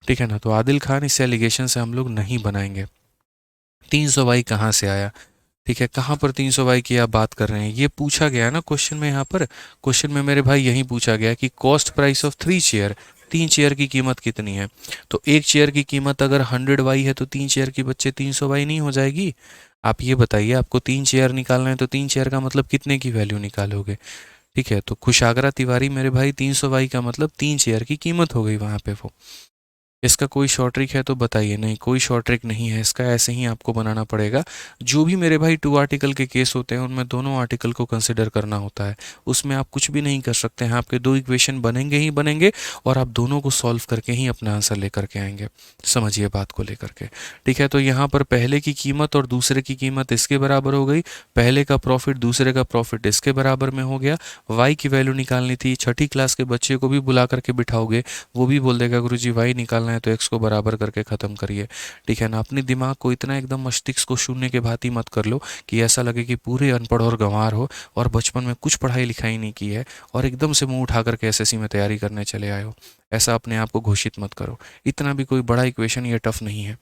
ठीक है ना। तो आदिल खान, इस एलिगेशन से हम लोग नहीं बनाएंगे। 300y कहाँ से आया, ठीक है, कहाँ पर 300y की आप बात कर रहे हैं, ये पूछा गया ना क्वेश्चन में। यहाँ पर क्वेश्चन में मेरे भाई यही पूछा गया कि cost price of 3 chair, 3 chair की कीमत कितनी है। तो एक चेयर की कीमत अगर 100 वाई है तो 3 चेयर की बच्चे 300 वाई नहीं हो जाएगी। आप ये बताइए, आपको 3 चेयर निकालना है तो 3 चेयर का मतलब कितने की वैल्यू निकालोगे। ठीक है, तो कुशाग्रा तिवारी मेरे भाई 300 वाई का मतलब 3 चेयर की कीमत हो गई वहाँ पे वो। इसका कोई शॉर्ट ट्रिक है तो बताइए। नहीं, कोई शॉर्ट ट्रिक नहीं है इसका, ऐसे ही आपको बनाना पड़ेगा। जो भी मेरे भाई 2 आर्टिकल के केस होते हैं उनमें दोनों आर्टिकल को कंसिडर करना होता है। उसमें आप कुछ भी नहीं कर सकते हैं, आपके 2 इक्वेशन बनेंगे ही बनेंगे और आप दोनों को सॉल्व करके ही अपना आंसर लेकर के आएंगे। समझिए बात को लेकर के। ठीक है, तो यहाँ पर पहले की कीमत और दूसरे की कीमत इसके बराबर हो गई। पहले का प्रॉफिट दूसरे का प्रॉफिट इसके बराबर में हो गया। वाई की वैल्यू निकालनी थी। छठी क्लास के बच्चे को भी बुला करके बिठाओगे, वो भी बोल देगा गुरुजी वाई निकालना है तो एक्स को बराबर करके ख़त्म करिए। ठीक है ना। अपने दिमाग को इतना एकदम मस्तिष्क को शून्य के भांति मत कर लो कि ऐसा लगे कि पूरे अनपढ़ और गंवार हो और बचपन में कुछ पढ़ाई लिखाई नहीं की है और एकदम से मुंह उठा करके एसएससी में तैयारी करने चले आए हो। ऐसा अपने आप को घोषित मत करो। इतना भी कोई बड़ा इक्वेशन ये टफ नहीं है।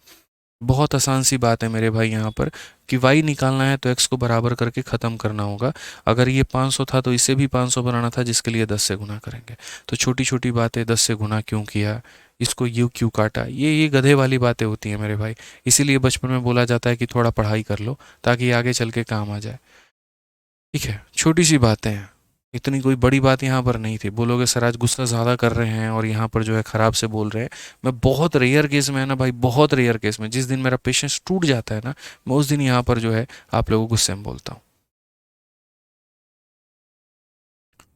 बहुत आसान सी बात है मेरे भाई यहाँ पर कि वाई निकालना है तो एक्स को बराबर करके ख़त्म करना होगा। अगर ये 500 था तो इसे भी 500 बनाना था, जिसके लिए 10 से गुना करेंगे। तो छोटी छोटी बातें, 10 से गुना क्यों किया, इसको यू क्यों काटा, ये गधे वाली बातें होती हैं मेरे भाई। इसीलिए बचपन में बोला जाता है कि थोड़ा पढ़ाई कर लो ताकि आगे चल के काम आ जाए। ठीक है, छोटी सी बातें हैं, इतनी कोई बड़ी बात यहाँ पर नहीं थी। बोलोगे सर आज गुस्सा ज़्यादा कर रहे हैं और यहाँ पर जो है ख़राब से बोल रहे हैं। मैं बहुत रेयर केस में है ना भाई, बहुत रेयर केस में जिस दिन मेरा पेशेंस टूट जाता है ना, मैं उस दिन यहाँ पर जो है आप लोगों को गुस्से में बोलता हूँ।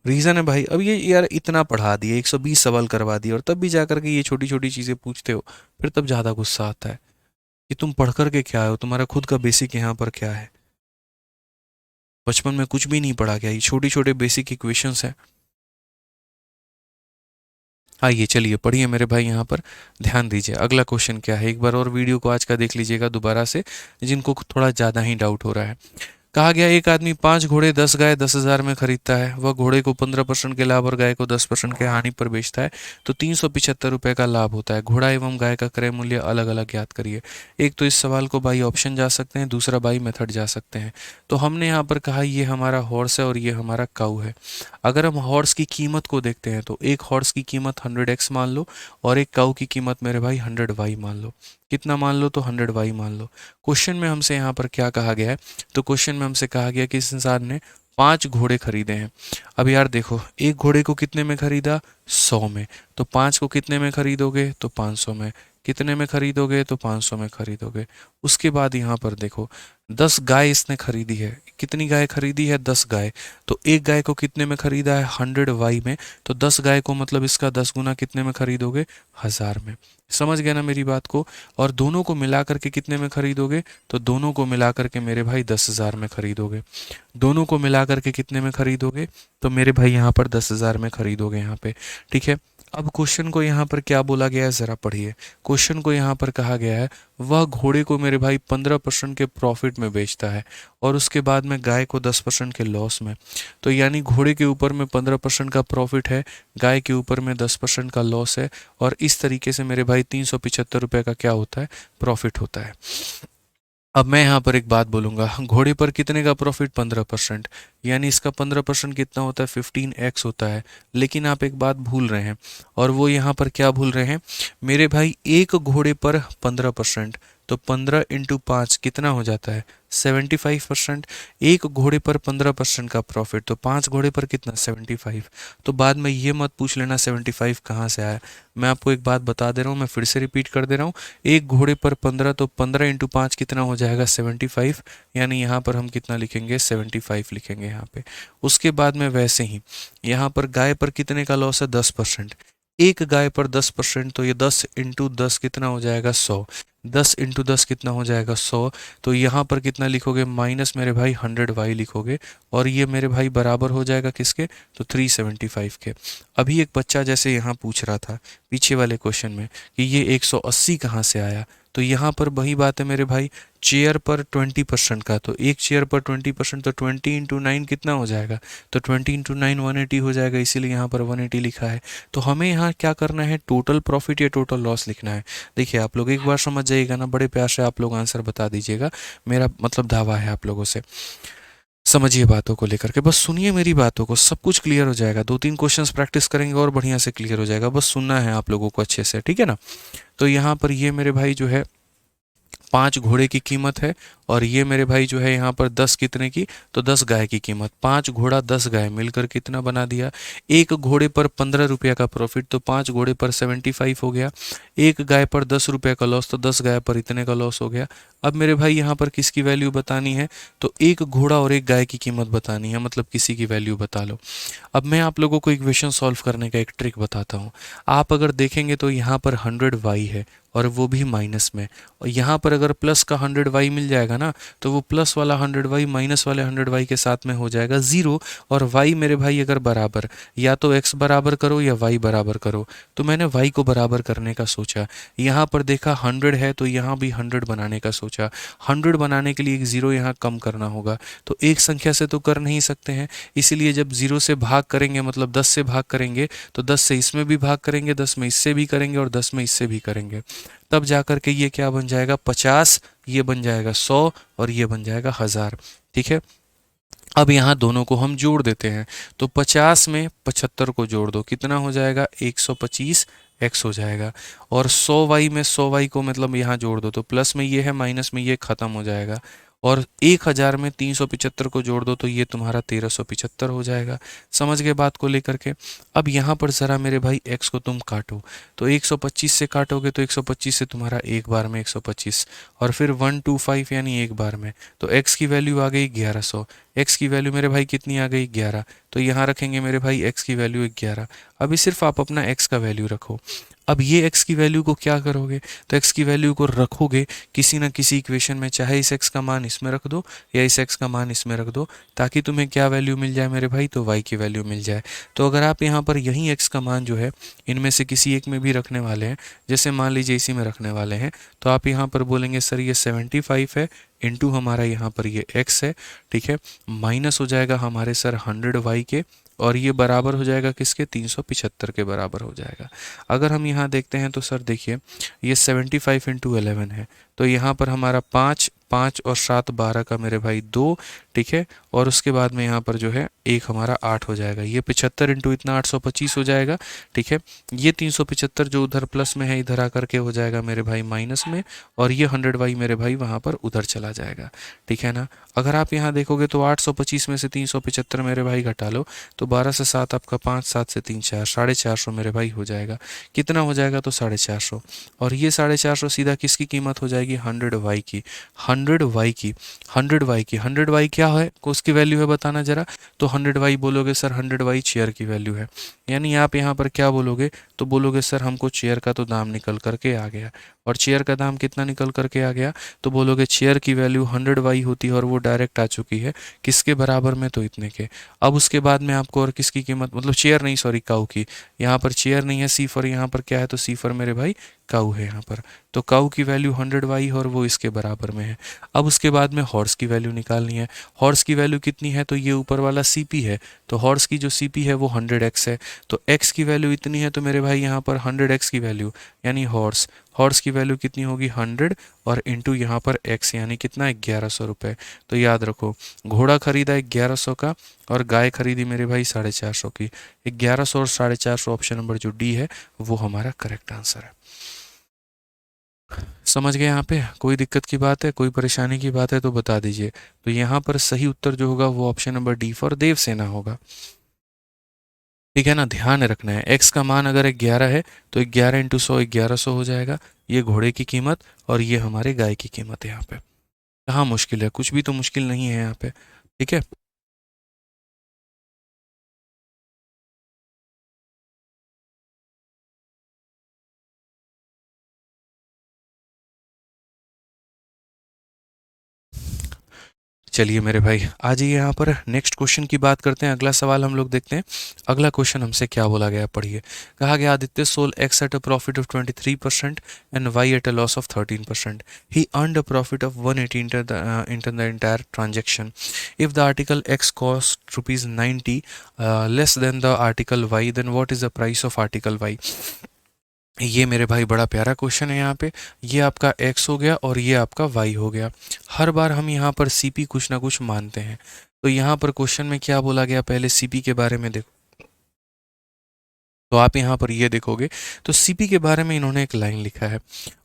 रीज़न है भाई, अब ये यार इतना पढ़ा दिए, 120 सवाल करवा दिए और तब भी जा करके ये छोटी छोटी चीज़ें पूछते हो, फिर तब ज़्यादा गुस्सा आता है कि तुम पढ़ करके क्या हो, तुम्हारा खुद का बेसिक यहाँ पर क्या है। बचपन में कुछ भी नहीं पढ़ा गया, ये छोटे छोटे बेसिक इक्वेशंस हैं। आइए चलिए पढ़िए मेरे भाई, यहाँ पर ध्यान दीजिए। अगला क्वेश्चन क्या है, एक बार और वीडियो को आज का देख लीजिएगा दोबारा से, जिनको थोड़ा ज़्यादा ही डाउट हो रहा है। कहा गया एक आदमी 5 घोड़े 10 गाय 10,000 में खरीदता है। वह घोड़े को 15% के लाभ और गाय को 10% के हानि पर बेचता है तो 375 रुपये का लाभ होता है। घोड़ा एवं गाय का क्रय मूल्य अलग अलग ज्ञात करिए। एक तो इस सवाल को बाई ऑप्शन जा सकते हैं, दूसरा बाई मेथड जा सकते हैं। तो हमने यहाँ पर कहा ये हमारा हॉर्स है और ये हमारा काऊ है। अगर हम हॉर्स की कीमत को देखते हैं तो एक हॉर्स की कीमत 100x मान लो और एक काऊ की कीमत मेरे भाई 100y मान लो। कितना मान लो, तो 100y मान लो। क्वेश्चन में हमसे यहाँ पर क्या कहा गया है, तो क्वेश्चन में हमसे कहा गया कि इस इंसान ने 5 घोड़े खरीदे हैं। अब यार देखो, एक घोड़े को कितने में खरीदा, 100 में। तो 5 को कितने में खरीदोगे, तो 500 में। कितने में खरीदोगे, तो 500 में खरीदोगे। उसके बाद यहाँ पर देखो 10 गाय इसने खरीदी है। कितनी गाय खरीदी है, 10 गाय। तो एक गाय को कितने में खरीदा है, 100y में। तो 10 गाय को मतलब इसका 10 गुना कितने में खरीदोगे, 1000 में। समझ गए ना मेरी बात को। और दोनों को मिला करके कितने में खरीदोगे, तो दोनों को मिला करके मेरे भाई 10,000 में खरीदोगे। दोनों को मिला करके कितने में खरीदोगे, तो मेरे भाई यहाँ पर 10,000 में खरीदोगे यहाँ पे। ठीक है, अब क्वेश्चन को यहाँ पर क्या बोला गया है ज़रा पढ़िए। क्वेश्चन को यहाँ पर कहा गया है वह घोड़े को मेरे भाई 15% के प्रॉफिट में बेचता है और उसके बाद में गाय को 10% के लॉस में। तो यानी घोड़े के ऊपर में 15% का प्रॉफिट है, गाय के ऊपर में 10% का लॉस है और इस तरीके से मेरे भाई 375 रुपये का क्या होता है, प्रॉफिट होता है। अब मैं यहाँ पर एक बात बोलूँगा, घोड़े पर कितने का प्रॉफिट, 15%। यानी इसका 15% कितना होता है, 15x होता है। लेकिन आप एक बात भूल रहे हैं, और वो यहाँ पर क्या भूल रहे हैं मेरे भाई, एक घोड़े पर 15%। तो 15 × 5 कितना हो जाता है, 75%। एक घोड़े पर 15% का प्रॉफिट, तो 5 घोड़े पर कितना, 75। तो बाद में ये मत पूछ लेना 75 कहाँ से आया। मैं आपको एक बात बता दे रहा हूँ, मैं फिर से रिपीट कर दे रहा हूँ। एक घोड़े पर 15, तो 15 × 5 कितना हो जाएगा, 75। यानी यहाँ पर हम कितना लिखेंगे, 75 लिखेंगे यहाँ पे। उसके बाद में वैसे ही यहाँ पर गाय पर कितने का लॉस है, 10%। एक गाय पर 10%, तो ये 10 × 10 कितना हो जाएगा, 100। 10 × 10 कितना हो जाएगा, 100। तो यहाँ पर कितना लिखोगे, माइनस मेरे भाई 100y लिखोगे और ये मेरे भाई बराबर हो जाएगा किसके, तो 375 के। अभी एक बच्चा जैसे यहाँ पूछ रहा था पीछे वाले क्वेश्चन में कि ये 180 कहाँ से आया, तो यहाँ पर वही बात है मेरे भाई, चेयर पर 20% का। तो एक चेयर पर 20%, तो 20 × 9 कितना हो जाएगा, तो 20 × 9 180 हो जाएगा, इसीलिए यहाँ पर 180 लिखा है। तो हमें यहाँ क्या करना है, टोटल प्रॉफिट या टोटल लॉस लिखना है। देखिए आप लोग एक बार समझ जाइएगा ना, बड़े प्यार से आप लोग आंसर बता दीजिएगा, मेरा मतलब दावा है आप लोगों से। समझिए बातों को लेकर के, बस सुनिए मेरी बातों को, सब कुछ क्लियर हो जाएगा। 2-3 क्वेश्चंस प्रैक्टिस करेंगे और बढ़िया से क्लियर हो जाएगा, बस सुनना है आप लोगों को अच्छे से, ठीक है ना। तो यहाँ पर ये मेरे भाई जो है 5 घोड़े की कीमत है, और ये मेरे भाई जो है यहाँ पर 10 कितने की, तो 10 गाय की कीमत। 5 घोड़ा 10 गाय मिलकर कितना बना दिया, एक घोड़े पर 15 रुपये का प्रॉफिट, तो 5 घोड़े पर 75 हो गया। एक गाय पर 10 रुपये का लॉस, तो 10 गाय पर इतने का लॉस हो गया। अब मेरे भाई यहाँ पर किसकी वैल्यू बतानी है, तो एक घोड़ा और एक गाय की कीमत बतानी है, मतलब किसी की वैल्यू बता लो। अब मैं आप लोगों को इक्वेशन सॉल्व करने का एक ट्रिक बताता हूँ। आप अगर देखेंगे तो यहाँ पर 100y है, और वो भी माइनस में, और यहाँ पर अगर प्लस का 100y मिल जाएगा ना, तो वो प्लस वाला 100y माइनस वाले 100y के साथ में हो जाएगा 0। और y मेरे भाई अगर बराबर, या तो x बराबर करो या y बराबर करो, तो मैंने y को बराबर करने का सोचा। यहाँ पर देखा 100 है, तो यहाँ भी 100 बनाने का सोचा। 100 बनाने के लिए एक 0 यहाँ कम करना होगा, तो एक संख्या से तो कर नहीं सकते हैं, इसीलिए जब 0 से भाग करेंगे, मतलब 10 से भाग करेंगे, तो 10 से इसमें भी भाग करेंगे, 10 में इससे भी करेंगे, और 10 में इससे भी करेंगे, तब जाकर के ये क्या बन जाएगा 50, ये बन जाएगा 100, और ये बन जाएगा 1000। ठीक है, अब यहाँ दोनों को हम जोड़ देते हैं, तो 50 में 75 को जोड़ दो, कितना हो जाएगा 125 x हो जाएगा। और 100y में 100y को मतलब यहाँ जोड़ दो, तो प्लस में ये है, माइनस में ये खत्म हो जाएगा। और 1000 में 375 को जोड़ दो, तो ये तुम्हारा 1375 हो जाएगा। समझ गए बात को लेकर के। अब यहाँ पर ज़रा मेरे भाई x को तुम काटो, तो 125 से काटोगे तो 125 से तुम्हारा एक बार में 125, और फिर 125 यानी एक बार में, तो x की वैल्यू आ गई 1100। x की वैल्यू मेरे भाई कितनी आ गई 11, तो यहाँ रखेंगे मेरे भाई x की वैल्यू 11। अभी सिर्फ आप अपना x का वैल्यू रखो। अब ये x की वैल्यू को क्या करोगे, तो x की वैल्यू को रखोगे किसी ना किसी इक्वेशन में, चाहे इस x का मान इसमें रख दो या इस x का मान इसमें रख दो, ताकि तुम्हें क्या वैल्यू मिल जाए मेरे भाई, तो y की वैल्यू मिल जाए। तो अगर आप यहाँ पर यही x का मान जो है इनमें से किसी एक में भी रखने वाले हैं, जैसे मान लीजिए इसी में रखने वाले हैं, तो आप यहाँ पर बोलेंगे सर ये 75 है, इंटू हमारा यहाँ पर ये x है, ठीक है, माइनस हो जाएगा हमारे सर 100y के, और ये बराबर हो जाएगा किसके, 375 के बराबर हो जाएगा। अगर हम यहाँ देखते हैं तो सर देखिए ये 75 इंटू 11 है, तो यहाँ पर हमारा 5 5 और 7 12 का मेरे भाई 2, ठीक है, और उसके बाद में यहाँ पर जो है एक हमारा 8 हो जाएगा। ये 75 इंटू इतना 825 हो जाएगा, ठीक है। ये 375 जो उधर प्लस में है इधर आकर के हो जाएगा मेरे भाई माइनस में, और ये 100y मेरे भाई वहाँ पर उधर चला जाएगा, ठीक है ना। अगर आप यहाँ देखोगे तो 825 में से 375 मेरे भाई घटा लो, तो 12 से 7 आपका 5, 7 से 3 4, 450 मेरे भाई हो जाएगा। कितना हो जाएगा, तो 450। और ये 450 सीधा किसकी कीमत हो जाएगी, 100y की, 100y की, 100y की। 100y क्या है, उसकी वैल्यू है बताना जरा, तो 100y बोलोगे सर 100y चेयर की वैल्यू है, यानी आप यहाँ पर क्या बोलोगे, तो बोलोगे सर हमको चेयर का तो दाम निकल करके आ गया। और चेयर का दाम कितना निकल करके आ गया, तो बोलोगे चेयर की वैल्यू 100y होती है, और वो डायरेक्ट आ चुकी है किसके बराबर में, तो इतने के। अब उसके बाद में आपको और किसकी कीमत, मतलब चेयर नहीं सॉरी काऊ की, यहाँ पर चेयर नहीं है सी फॉर, यहाँ पर क्या है, तो सी फॉर मेरे भाई काऊ है यहाँ पर, तो काऊ की वैल्यू 100y और वो इसके बराबर में है। अब उसके बाद में हॉर्स की वैल्यू निकालनी है। हॉर्स की वैल्यू कितनी है, तो ये ऊपर वाला सीपी है, तो हॉर्स की जो सीपी है वो 100x है, तो x की वैल्यू इतनी है, तो मेरे भाई यहाँ पर 100x की वैल्यू यानी हॉर्स, हॉर्स की वैल्यू कितनी होगी 100, और इंटू यहाँ पर x यानी कितना 1100 रुपये। तो याद रखो घोड़ा खरीदा 1100 का, और गाय खरीदी मेरे भाई 450 की। 1100 और 450 ऑप्शन नंबर जो डी है वो हमारा करेक्ट आंसर है। समझ गए यहाँ पे, कोई दिक्कत की बात है, कोई परेशानी की बात है तो बता दीजिए। तो यहाँ पर सही उत्तर जो होगा वो option number D for Devsena होगा, ठीक है ना। ध्यान रखना है x का मान अगर 11 है तो 11 इंटू 100 1100 हो जाएगा, ये घोड़े की कीमत और ये हमारे गाय की कीमत है। यहाँ पे कहाँ मुश्किल है, कुछ भी तो मुश्किल नहीं है यहाँ पे, ठीक है। चलिए मेरे भाई आ जाइए यहाँ पर, नेक्स्ट क्वेश्चन की बात करते हैं। अगला सवाल हम लोग देखते हैं, अगला क्वेश्चन हमसे क्या बोला गया, पढ़िए। कहा गया Aditya sold X at a profit of 23% and Y at a loss of 13%. He earned a profit of 180 इंटर the entire transaction. If the article X cost ₹90 less than the article Y, then what is the price of article Y. ये मेरे भाई बड़ा प्यारा question है। यहाँ पे ये आपका x हो गया और ये आपका y हो गया। हर बार हम यहाँ पर CP कुछ ना कुछ मानते हैं, तो यहाँ पर क्वेश्चन में क्या बोला गया, पहले सीपी के बारे में देखो। तो आप यहाँ पर ये देखोगे तो सीपी के बारे में इन्होंने एक लाइन लिखा है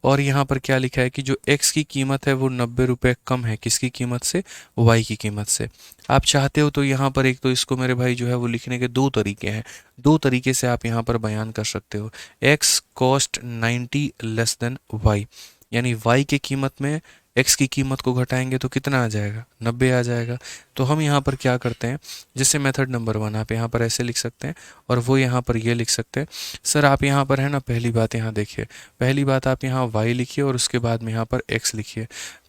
और यहाँ पर क्या लिखा है कि जो एक्स की कीमत है वो 90 रुपये कम है किसकी कीमत से, वाई की कीमत से। आप चाहते हो तो यहाँ पर एक तो इसको मेरे भाई जो है वो लिखने के दो तरीके हैं, दो तरीके से आप यहाँ पर बयान कर सकते हो। X cost 90 less than Y, यानी वाई की कीमत में एक्स की कीमत को घटाएंगे तो कितना आ जाएगा, 90 आ जाएगा। तो हम यहाँ पर क्या करते हैं, जैसे मेथड नंबर 1 आप यहाँ पर ऐसे लिख सकते हैं और वो यहाँ पर ये लिख सकते हैं। सर आप यहाँ पर है ना, पहली बात यहाँ देखिए, पहली बात आप यहाँ y लिखिए और उसके बाद में यहाँ पर x लिखिए।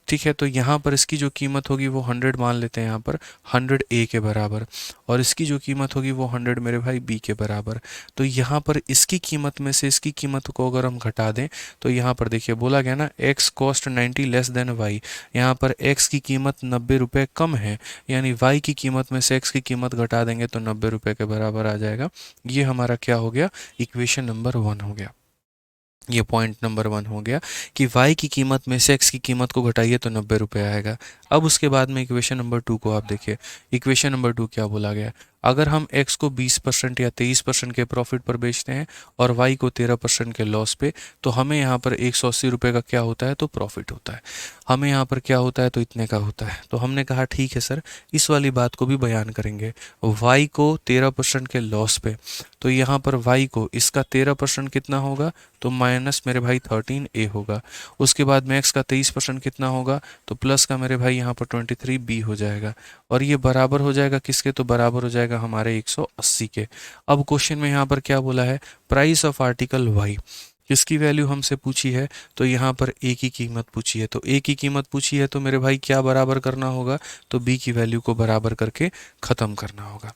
ठीक है, तो यहाँ पर इसकी जो कीमत होगी वो 100 मान लेते हैं, यहाँ पर 100 a के बराबर, और इसकी जो कीमत होगी वो 100 मेरे भाई b के बराबर। तो यहाँ पर इसकी कीमत में से इसकी कीमत को अगर हम घटा दें तो यहाँ पर देखिए बोला गया ना x cost 90 less then y, यहाँ पर x की कीमत 90 रुपये कम है, यानी y की कीमत में से x की कीमत घटा देंगे तो 90 रुपये के बराबर आ जाएगा। ये हमारा क्या हो गया, इक्वेशन नंबर 1 हो गया। ये पॉइंट नंबर 1 हो गया कि y की कीमत में से x की कीमत को घटाइए तो 90 रुपये आएगा। अब उसके बाद में इक्वेशन नंबर 2 को आप देखिए, इक्वेशन नंबर 2 क्या बोला गया, अगर हम x को 20% या 23% के प्रॉफिट पर बेचते हैं और y को 13% के लॉस पे, तो हमें यहाँ पर 180 रुपये का क्या होता है, तो प्रॉफिट होता है। हमें यहाँ पर क्या होता है, तो इतने का होता है। तो हमने कहा ठीक है सर, इस वाली बात को भी बयान करेंगे। y को 13% के लॉस पे, तो यहाँ पर y को इसका 13% कितना होगा, तो माइनस मेरे भाई 13a होगा। उसके बाद में x का 23% कितना होगा, तो प्लस का मेरे भाई यहाँ पर 23b हो जाएगा, और ये बराबर हो जाएगा किसके, तो बराबर हो जाएगा हमारे 180 के। अब क्वेश्चन में यहाँ पर क्या बोला है, प्राइस ऑफ आर्टिकल y, किसकी वैल्यू हमसे पूछी है, तो यहाँ पर a की कीमत पूछी है। तो a की कीमत पूछी है तो मेरे भाई क्या बराबर करना होगा, तो b की वैल्यू को बराबर करके ख़त्म करना होगा।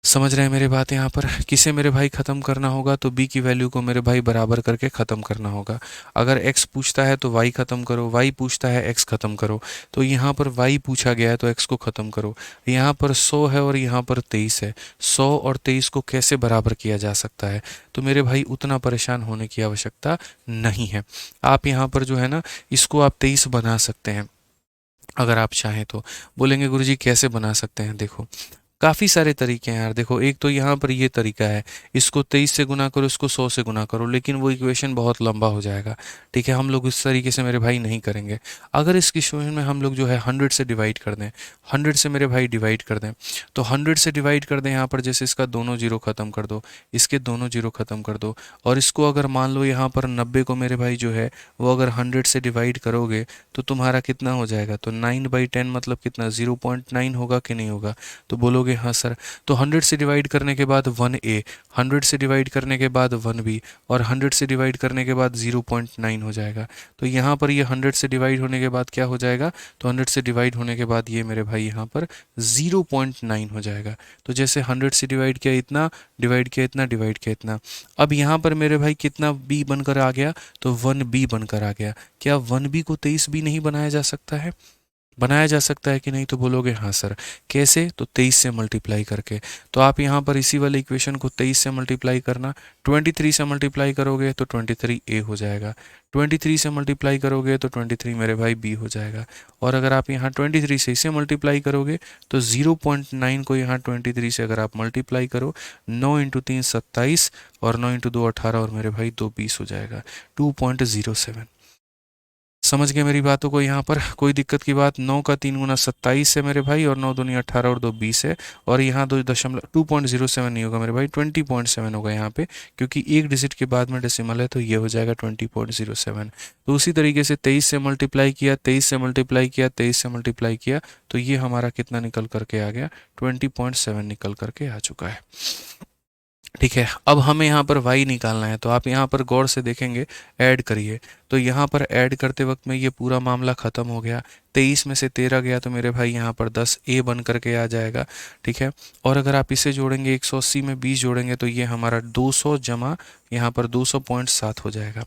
समझ रहे हैं मेरी बात, यहाँ पर किसे मेरे भाई ख़त्म करना होगा, तो b की वैल्यू को मेरे भाई बराबर करके ख़त्म करना होगा। अगर x पूछता है तो y ख़त्म करो, y पूछता है x ख़त्म करो। तो यहाँ पर y पूछा गया है तो x को ख़त्म करो। यहाँ पर 100 है और यहाँ पर 23 है, 100 और 23 को कैसे बराबर किया जा सकता है, तो मेरे भाई उतना परेशान होने की आवश्यकता नहीं है। आप यहाँ पर जो है ना, इसको आप 23 बना सकते हैं अगर आप चाहें तो। बोलेंगे गुरुजी कैसे बना सकते हैं, देखो काफ़ी सारे तरीके हैं यार। देखो एक तो यहाँ पर ये तरीका है, इसको 23 से गुना करो, इसको 100 से गुना करो, लेकिन वो इक्वेशन बहुत लंबा हो जाएगा। ठीक है, हम लोग इस तरीके से मेरे भाई नहीं करेंगे। अगर इस इक्वेशन में हम लोग जो है 100 से डिवाइड कर दें, 100 से मेरे भाई डिवाइड कर दें, तो 100 से डिवाइड कर दें यहाँ पर, जैसे इसका दोनों जीरो ख़त्म कर दो, इसके दोनों जीरो ख़त्म कर दो, और इसको अगर मान लो यहाँ पर 90 को मेरे भाई जो है वो अगर 100 से डिवाइड करोगे तो तुम्हारा कितना हो जाएगा, तो 9/10 मतलब कितना, 0.9 होगा कि नहीं होगा, तो बोलोगे हाँ सर। तो 100 से डिवाइड करने के बाद 1a, 100 से डिवाइड करने के बाद 1b, और 100 से डिवाइड करने के बाद 0.9 हो जाएगा। तो यहाँ पर ये 100 से डिवाइड होने के बाद क्या हो जाएगा, तो 100 से डिवाइड होने के बाद ये मेरे भाई यहाँ पर 0.9 हो जाएगा। तो जैसे 100 से डिवाइड किया इतना, डिवाइड किया इतना, डिवाइड किया इतना। अब यहाँ पर मेरे भाई कितना b बनकर आ गया, तो 1b बनकर आ गया। क्या 1b को 23b नहीं बनाया जा सकता है, बनाया जा सकता है कि नहीं, तो बोलोगे हाँ सर। कैसे, तो 23 से मल्टीप्लाई करके। तो आप यहाँ पर इसी वाले इक्वेशन को 23 से मल्टीप्लाई करना, 23 से मल्टीप्लाई करोगे तो 23a हो जाएगा, 23 से मल्टीप्लाई करोगे तो 23 मेरे भाई b हो जाएगा। और अगर आप यहाँ 23 से इसे मल्टीप्लाई करोगे तो 0.9 को यहाँ 23 से अगर आप मल्टीप्लाई करो, 9 इंटू 3 27, और 9 इंटू 2 18, और मेरे भाई 2 20 हो जाएगा, 2.07। समझ गए मेरी बातों को, यहाँ पर कोई दिक्कत की बात। 9 का 3 गुना 27 है मेरे भाई, और 9 दूनी 18 और 2 20 है, और यहाँ 2.07 नहीं होगा मेरे भाई, 20.7 होगा यहाँ पे, क्योंकि एक डिजिट के बाद में डेसिमल है, तो ये हो जाएगा 20.07। तो उसी तरीके से 23 से मल्टीप्लाई किया, 23 से मल्टीप्लाई किया, 23 से मल्टीप्लाई किया, तो ये हमारा कितना निकल करके आ गया, 20.7 निकल करके आ चुका है। ठीक है, अब हमें यहाँ पर y निकालना है, तो आप यहाँ पर गौर से देखेंगे, ऐड करिए। तो यहाँ पर ऐड करते वक्त में ये पूरा मामला ख़त्म हो गया, 23 में से 13 गया तो मेरे भाई यहाँ पर 10a बन करके आ जाएगा। ठीक है, और अगर आप इसे जोड़ेंगे 180 में 20 जोड़ेंगे तो ये हमारा 200 जमा यहाँ पर 200.7 हो जाएगा।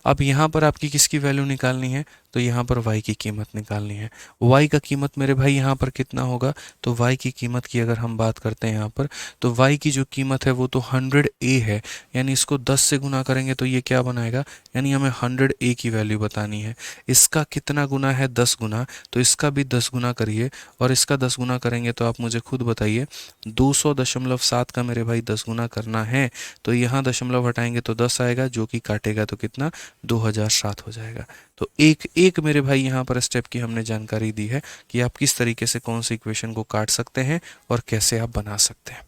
अब यहाँ पर आपकी किसकी वैल्यू निकालनी है, तो यहाँ पर y की कीमत निकालनी है। y का कीमत मेरे भाई यहाँ पर कितना होगा, तो y की कीमत की अगर हम बात करते हैं यहाँ पर, तो y की जो कीमत है वो तो 100a है, यानी इसको 10 से गुना करेंगे तो ये क्या बनाएगा, यानी हमें 100a की वैल्यू बतानी है। इसका कितना गुना है, 10 गुना, तो इसका भी 10 गुना करिए और इसका 10 गुना करेंगे तो आप मुझे खुद बताइए 200.7 का मेरे भाई 10 गुना करना है तो यहाँ दशमलव हटाएंगे तो 10 आएगा, जो कि काटेगा तो कितना 2007 हो जाएगा। तो एक एक मेरे भाई यहाँ पर स्टेप की हमने जानकारी दी है कि आप किस तरीके से कौन सी इक्वेशन को काट सकते हैं और कैसे आप बना सकते हैं।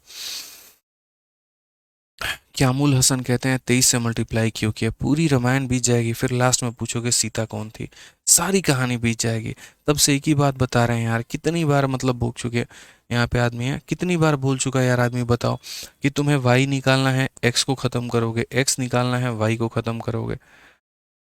क्यामुल हसन कहते हैं 23 से मल्टीप्लाई क्यों किया, पूरी रामायण बीत जाएगी, फिर लास्ट में पूछोगे सीता कौन थी, सारी कहानी बीत जाएगी। तब से एक ही बात बता रहे हैं यार, कितनी बार मतलब भूल चुके यहाँ पे आदमी है, कितनी बार भूल चुका है यार आदमी। बताओ कि तुम्हें y निकालना है, x को ख़त्म करोगे, x निकालना है, y को ख़त्म करोगे।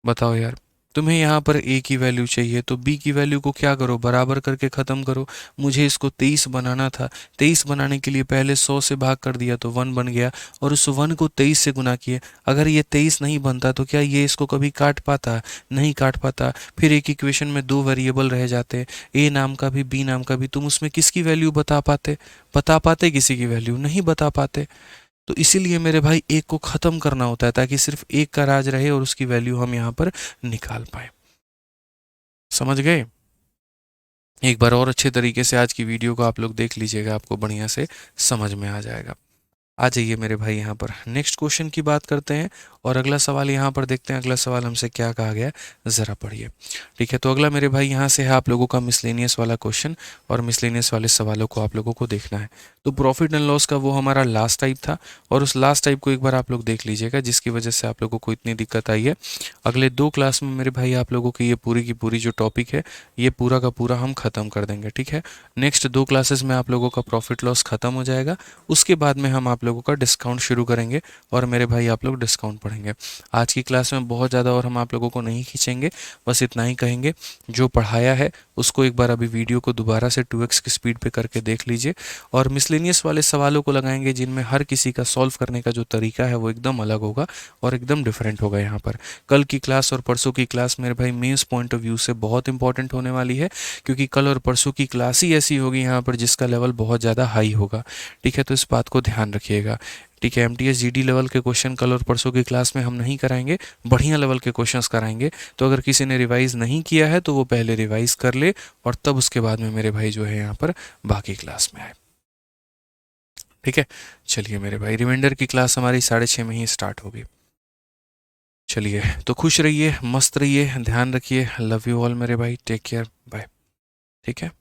बताओ यार, तुम्हें यहाँ पर a की वैल्यू चाहिए तो b की वैल्यू को क्या करो, बराबर करके ख़त्म करो। मुझे इसको 23 बनाना था, 23 बनाने के लिए पहले 100 से भाग कर दिया तो 1 बन गया और उस 1 को 23 से गुना किए। अगर ये 23 नहीं बनता तो क्या ये इसको कभी काट पाता, नहीं काट पाता। फिर एक इक्वेशन में दो वेरिएबल रह जाते, a नाम का भी b नाम का भी, तुम उसमें किसकी वैल्यू बता पाते किसी की वैल्यू नहीं बता पाते। तो इसीलिए मेरे भाई एक को ख़त्म करना होता है ताकि सिर्फ एक का राज रहे और उसकी वैल्यू हम यहाँ पर निकाल पाए। समझ गए? एक बार और अच्छे तरीके से आज की वीडियो को आप लोग देख लीजिएगा, आपको बढ़िया से समझ में आ जाएगा। आ जाइए मेरे भाई, यहाँ पर नेक्स्ट क्वेश्चन की बात करते हैं और अगला सवाल यहाँ पर देखते हैं। अगला सवाल हमसे क्या कहा गया है, ज़रा पढ़िए। ठीक है, तो अगला मेरे भाई यहाँ से है आप लोगों का मिसलेनियस वाला क्वेश्चन और मिसलेनियस वाले सवालों को आप लोगों को देखना है। तो प्रॉफिट एंड लॉस का वो हमारा लास्ट टाइप था और उस लास्ट टाइप को एक बार आप लोग देख लीजिएगा, जिसकी वजह से आप लोगों को इतनी दिक्कत आई है। अगले 2 क्लास में मेरे भाई आप लोगों की ये पूरी की पूरी जो टॉपिक है ये पूरा का पूरा हम ख़त्म कर देंगे। ठीक है, नेक्स्ट 2 क्लासेस में आप लोगों का प्रॉफिट लॉस ख़त्म हो जाएगा, उसके बाद में हम आप लोगों का डिस्काउंट शुरू करेंगे और मेरे भाई आप लोग डिस्काउंट पढ़ेंगे। आज की क्लास में बहुत ज़्यादा और हम आप लोगों को नहीं खींचेंगे, बस इतना ही कहेंगे। जो पढ़ाया है उसको एक बार अभी वीडियो को दोबारा से 2x की स्पीड पे करके देख लीजिए और मिसलेनियस वाले सवालों को लगाएंगे जिनमें हर किसी का सॉल्व करने का जो तरीका है वो एकदम अलग होगा और एकदम डिफरेंट होगा। यहाँ पर कल की क्लास और परसों की क्लास मेरे भाई मेंस पॉइंट ऑफ व्यू से बहुत इंपॉर्टेंट होने वाली है, क्योंकि कल और परसों की क्लास ही ऐसी होगी यहाँ पर जिसका लेवल बहुत ज़्यादा हाई होगा। ठीक है, तो इस बात को ध्यान रखिएगा। ठीक है, एमटीएस जीडी लेवल के क्वेश्चन कल और परसों की क्लास में हम नहीं कराएंगे, बढ़िया लेवल के क्वेश्चंस कराएंगे। तो अगर किसी ने रिवाइज नहीं किया है तो वो पहले रिवाइज कर ले और तब उसके बाद में मेरे भाई जो है यहाँ पर बाकी क्लास में आए। ठीक है, चलिए मेरे भाई, रिमाइंडर की क्लास हमारी 6:30 में ही स्टार्ट होगी। चलिए, तो खुश रहिए, मस्त रहिए, ध्यान रखिए। लव यू ऑल मेरे भाई, टेक केयर, बाय। ठीक है।